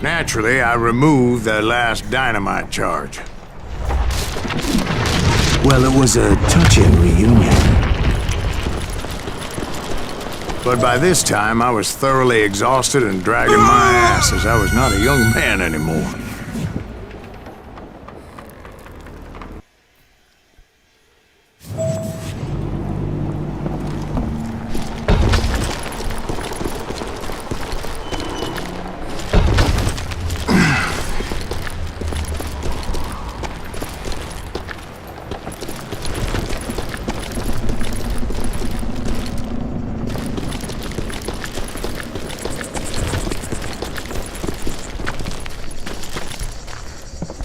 Naturally, I removed the last dynamite charge. Well, it was a touching reunion. But by this time, I was thoroughly exhausted and dragging my ass as I was not a young man anymore.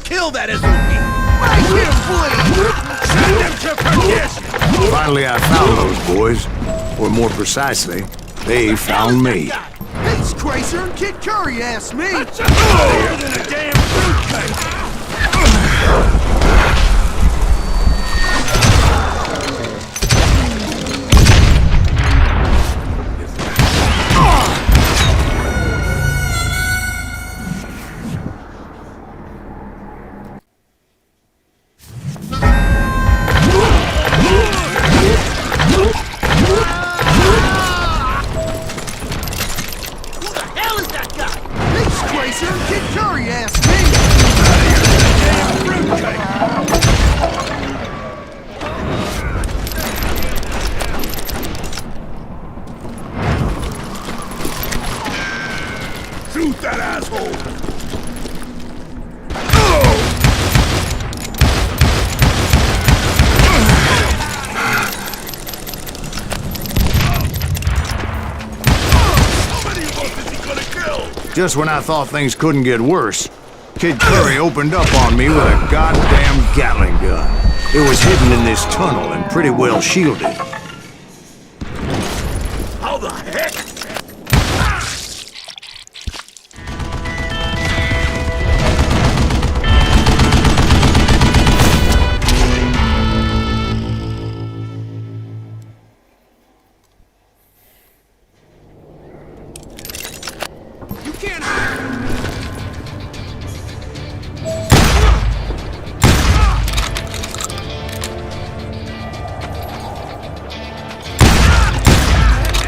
Kill that SOB! Right here, please! Send them to perdition! Finally, I found those boys. Or more precisely, they found me. Pace Cracer and Kid Curry asked me! That's better than a damn fruitcake! Shoot that asshole! How many of us is he gonna kill? Just when I thought things couldn't get worse, Kid Curry opened up on me with a goddamn Gatling gun. It was hidden in this tunnel and pretty well shielded. How the heck? You can't hide!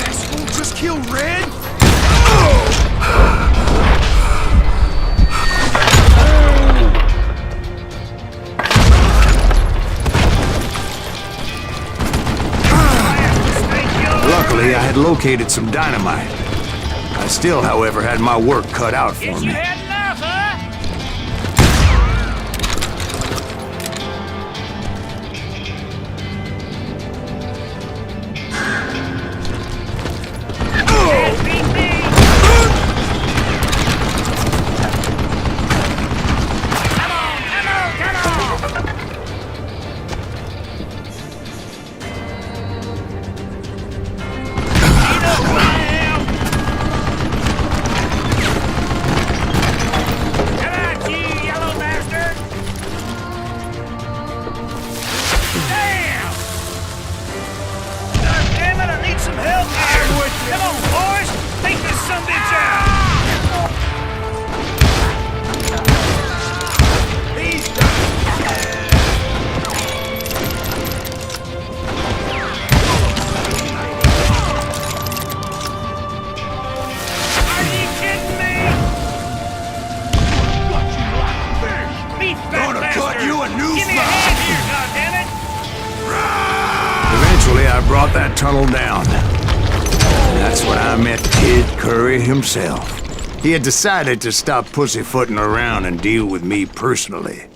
Asshole just killed Red? Luckily, I had located some dynamite. I still, however, had my work cut out for me. Eventually, I brought that tunnel down. That's when I met Kid Curry himself. He had decided to stop pussyfooting around and deal with me personally.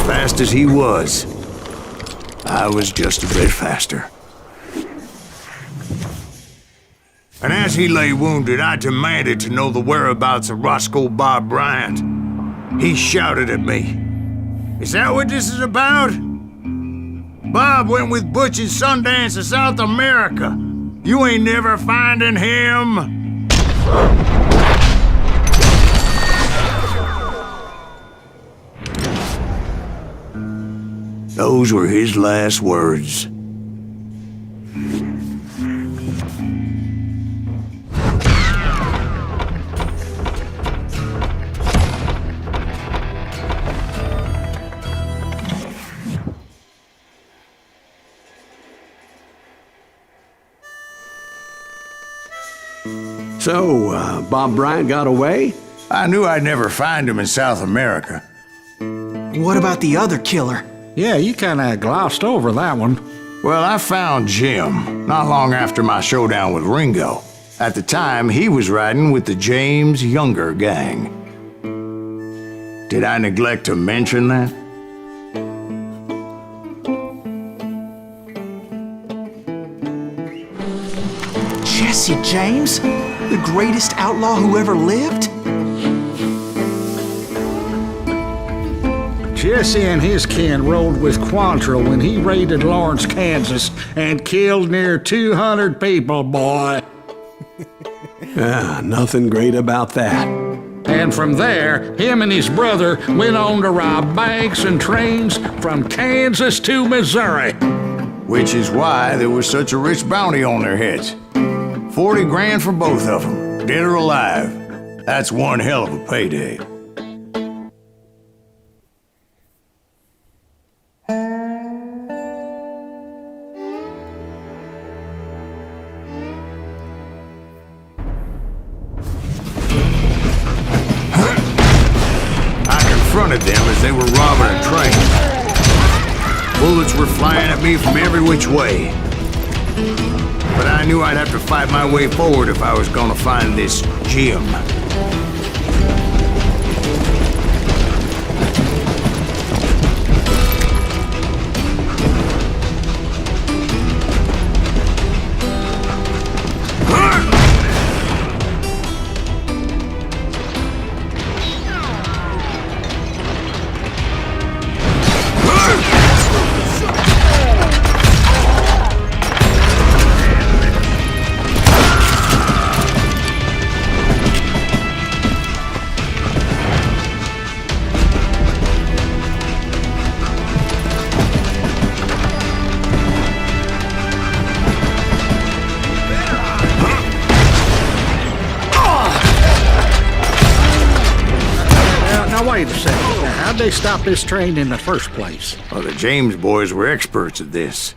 Fast as he was, I was just a bit faster. And as he lay wounded, I demanded to know the whereabouts of Roscoe Bob Bryant. He shouted at me, "Is that what this is about?" Bob went with Butch and Sundance to South America. You ain't never finding him. Those were his last words. So, Bob Bryant got away? I knew I'd never find him in South America. What about the other killer? Yeah, you kinda glossed over that one. Well, I found Jim not long after my showdown with Ringo. At the time, he was riding with the James Younger gang. Did I neglect to mention that? Jesse James? The greatest outlaw who ever lived? Jesse and his kin rode with Quantrill when he raided Lawrence, Kansas, and killed near 200 people, boy. Nothing great about that. And from there, him and his brother went on to rob banks and trains from Kansas to Missouri. Which is why there was such a rich bounty on their heads. 40 grand for both of them, dead or alive. That's one hell of a payday. I confronted them as they were robbing a train. Bullets were flying at me from every which way. But I knew I'd have to fight my way forward if I was gonna find this Jim. Wait a second. Now, how'd they stop this train in the first place? Well, the James boys were experts at this.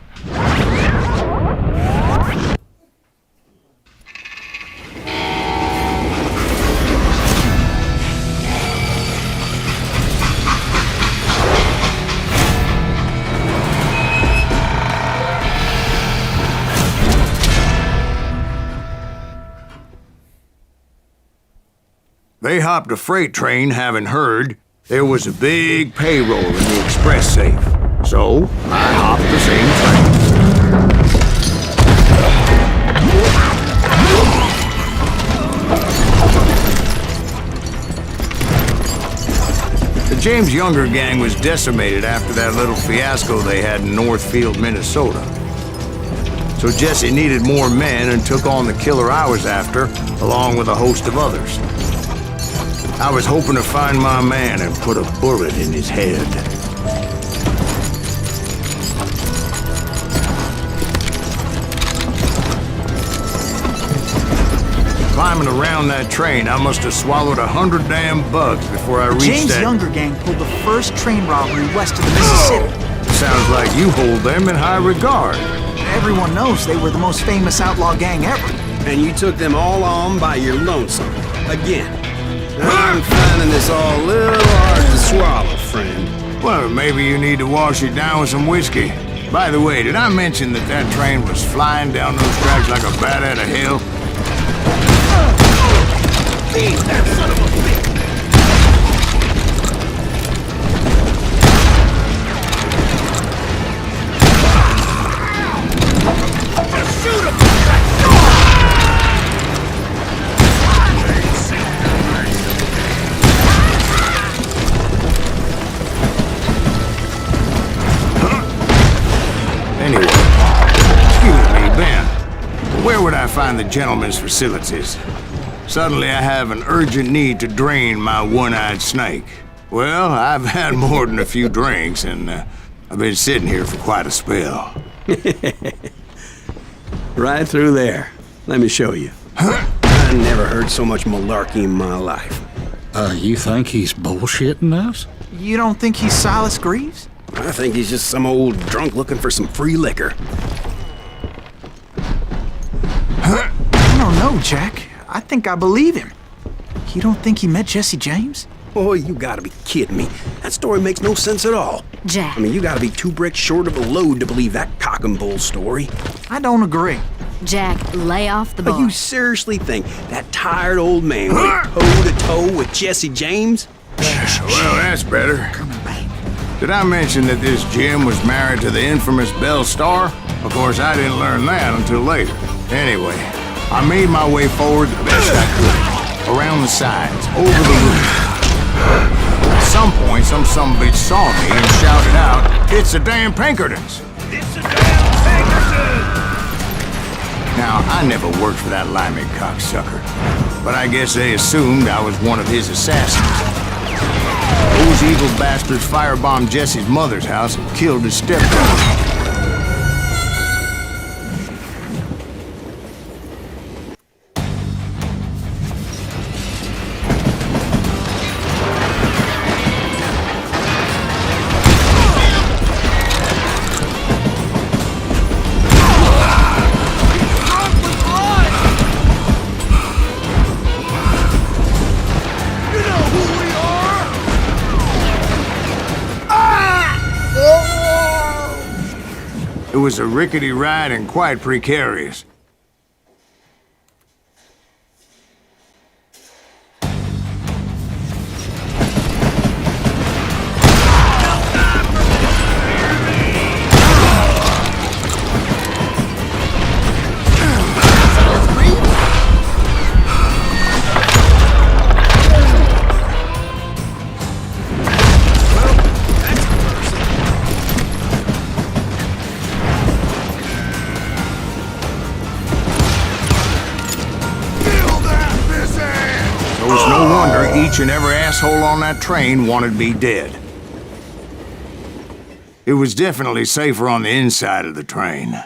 They hopped a freight train having heard there was a big payroll in the express safe. So, I hopped the same train. The James Younger gang was decimated after that little fiasco they had in Northfield, Minnesota. So Jesse needed more men and took on the killer I was after, along with a host of others. I was hoping to find my man and put a bullet in his head. Climbing around that train, I must have swallowed 100 damn bugs before I reached James that... Younger gang pulled the first train robbery west of the Mississippi. Sounds like you hold them in high regard. Everyone knows they were the most famous outlaw gang ever. And you took them all on by your lonesome. Again. I'm finding this all a little hard to swallow, friend. Well, maybe you need to wash it down with some whiskey. By the way, did I mention that that train was flying down those tracks like a bat out of hell? That son of a bitch! Shoot him! find the gentleman's facilities. Suddenly I have an urgent need to drain my one-eyed snake. Well, I've had more than a few drinks, and I've been sitting here for quite a spell. Right through there. Let me show you. I never heard so much malarkey in my life. You think he's bullshitting us? You don't think he's Silas Greaves? I think he's just some old drunk looking for some free liquor. I don't know, Jack. I think I believe him. You don't think he met Jesse James? Oh, you gotta be kidding me. That story makes no sense at all. Jack. I mean, you gotta be 2 bricks short of a load to believe that cock and bull story. I don't agree. Jack, lay off the But bar. you seriously think that tired old man went toe-to-toe with Jesse James? Well, that's better. Did I mention that this Jim was married to the infamous Belle Starr? Of course, I didn't learn that until later. Anyway, I made my way forward the best I could. Around the sides, over the roof. At some point, some bitch saw me and shouted out, "It's the damn Pinkertons!" It's the damn Pinkertons! Now, I never worked for that limey cocksucker, but I guess they assumed I was one of his assassins. Those evil bastards firebombed Jesse's mother's house and killed his stepdaughter. It was a rickety ride and quite precarious. It was no wonder each and every asshole on that train wanted me dead. It was definitely safer on the inside of the train.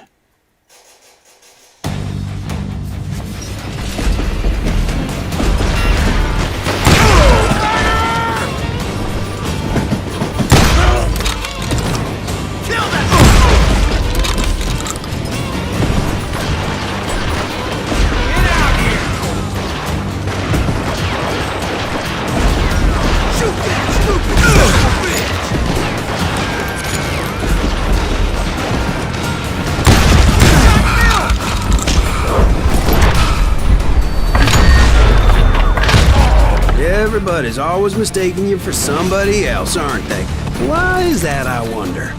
Everybody's always mistaking you for somebody else, aren't they? Why is that, I wonder?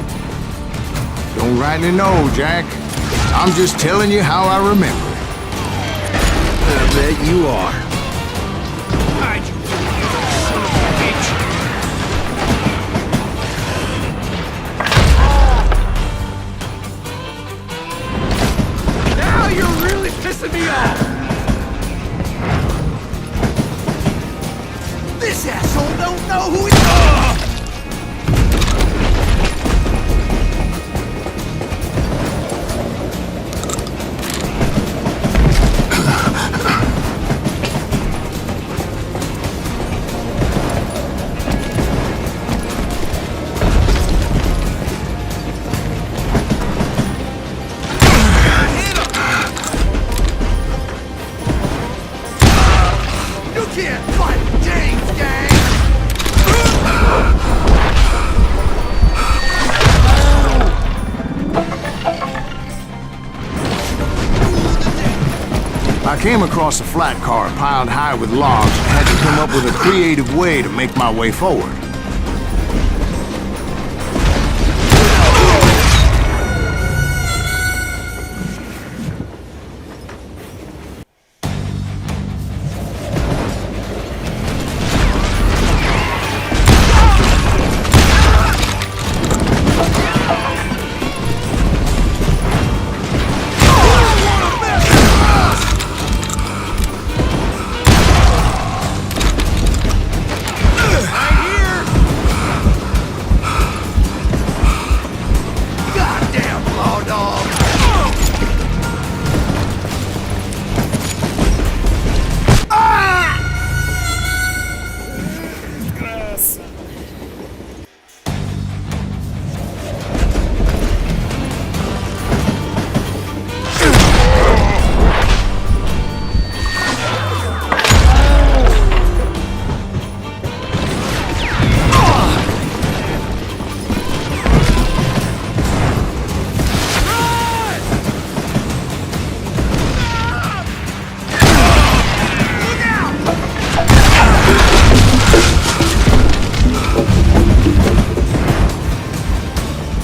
Don't rightly know, Jack. I'm just telling you how I remember it. I bet you are. Now you're really pissing me off! This asshole don't know who he is! You can't fight James, gang! I came across a flat car piled high with logs and had to come up with a creative way to make my way forward.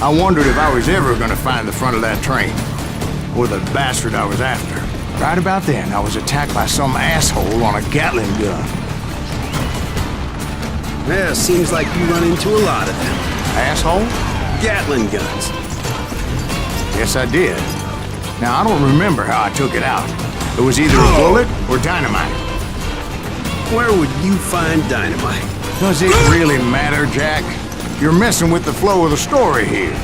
I wondered if I was ever gonna find the front of that train, or the bastard I was after. Right about then, I was attacked by some asshole on a Gatling gun. Yeah, seems like you run into a lot of them. Asshole? Gatling guns. Yes, I did. Now, I don't remember how I took it out. It was either a bullet or dynamite. Where would you find dynamite? Does it really matter, Jack? You're messing with the flow of the story here.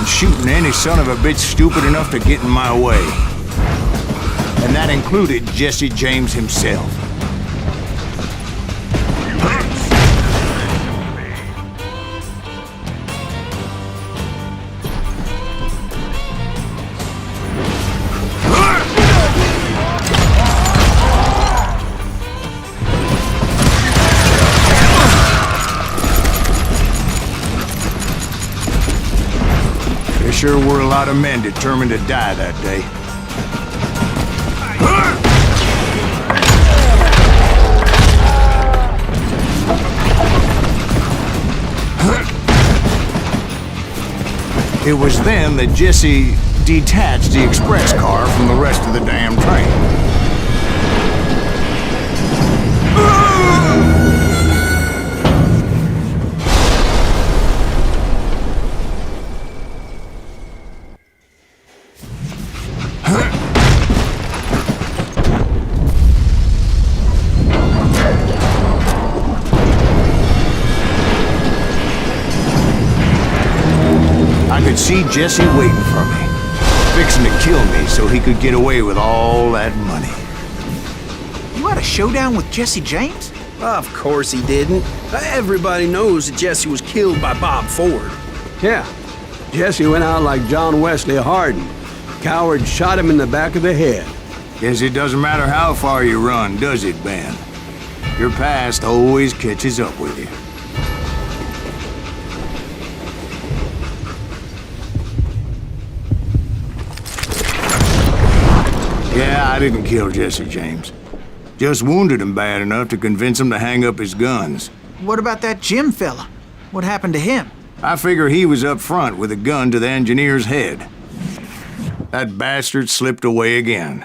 Shooting any son of a bitch stupid enough to get in my way. And that included Jesse James himself. Sure were a lot of men determined to die that day. It was then that Jesse detached the express car from the rest of the damn train. See Jesse waiting for me, fixing to kill me so he could get away with all that money. You had a showdown with Jesse James? Of course he didn't. Everybody knows that Jesse was killed by Bob Ford. Yeah, Jesse went out like John Wesley Hardin. Coward shot him in the back of the head. Guess it doesn't matter how far you run, does it, Ben? Your past always catches up with you. Yeah, I didn't kill Jesse James. Just wounded him bad enough to convince him to hang up his guns. What about that Jim fella? What happened to him? I figure he was up front with a gun to the engineer's head. That bastard slipped away again.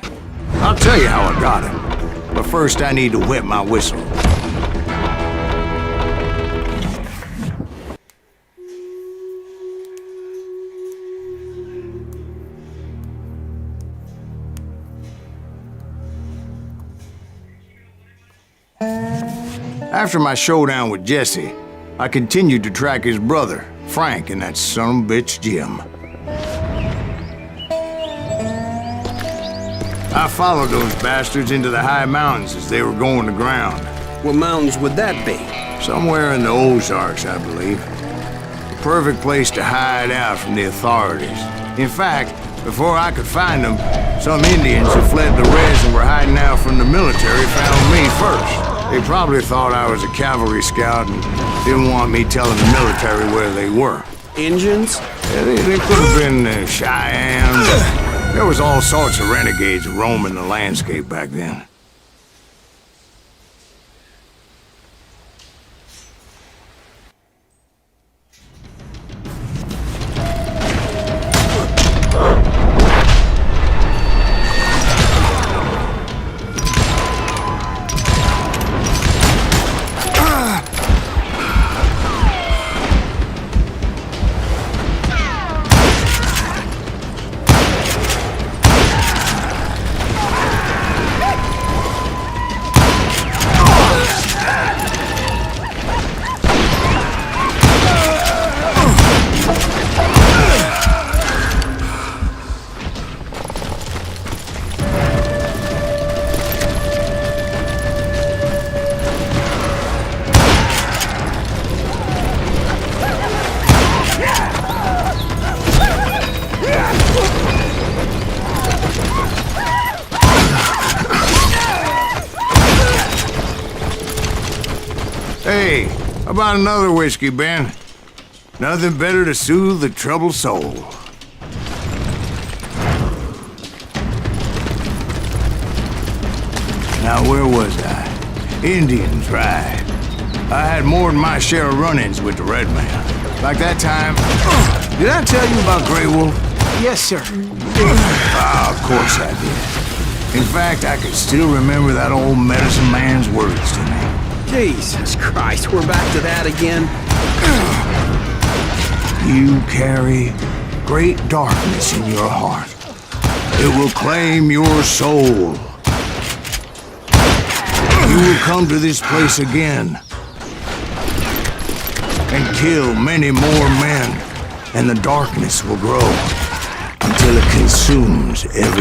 I'll tell you how I got him. But first I need to wet my whistle. After my showdown with Jesse, I continued to track his brother, Frank, and that son of a bitch, Jim. I followed those bastards into the high mountains as they were going to ground. What mountains would that be? Somewhere in the Ozarks, I believe. The perfect place to hide out from the authorities. In fact, Before I could find them, some Indians who fled the res and were hiding out from the military found me first. They probably thought I was a cavalry scout and didn't want me telling the military where they were. Engines? Yeah, they could have been Cheyennes. There was all sorts of renegades roaming the landscape back then. Hey, how about another whiskey, Ben? Nothing better to soothe the troubled soul. Now, where was I? Indians, right. I had more than my share of run-ins with the red man. Like that time... Did I tell you about Grey Wolf? Yes, sir. Ah, of course I did. In fact, I can still remember that old medicine man's words to me. Jesus Christ, we're back to that again. You carry great darkness in your heart. It will claim your soul. You will come to this place again and kill many more men, and the darkness will grow until it consumes every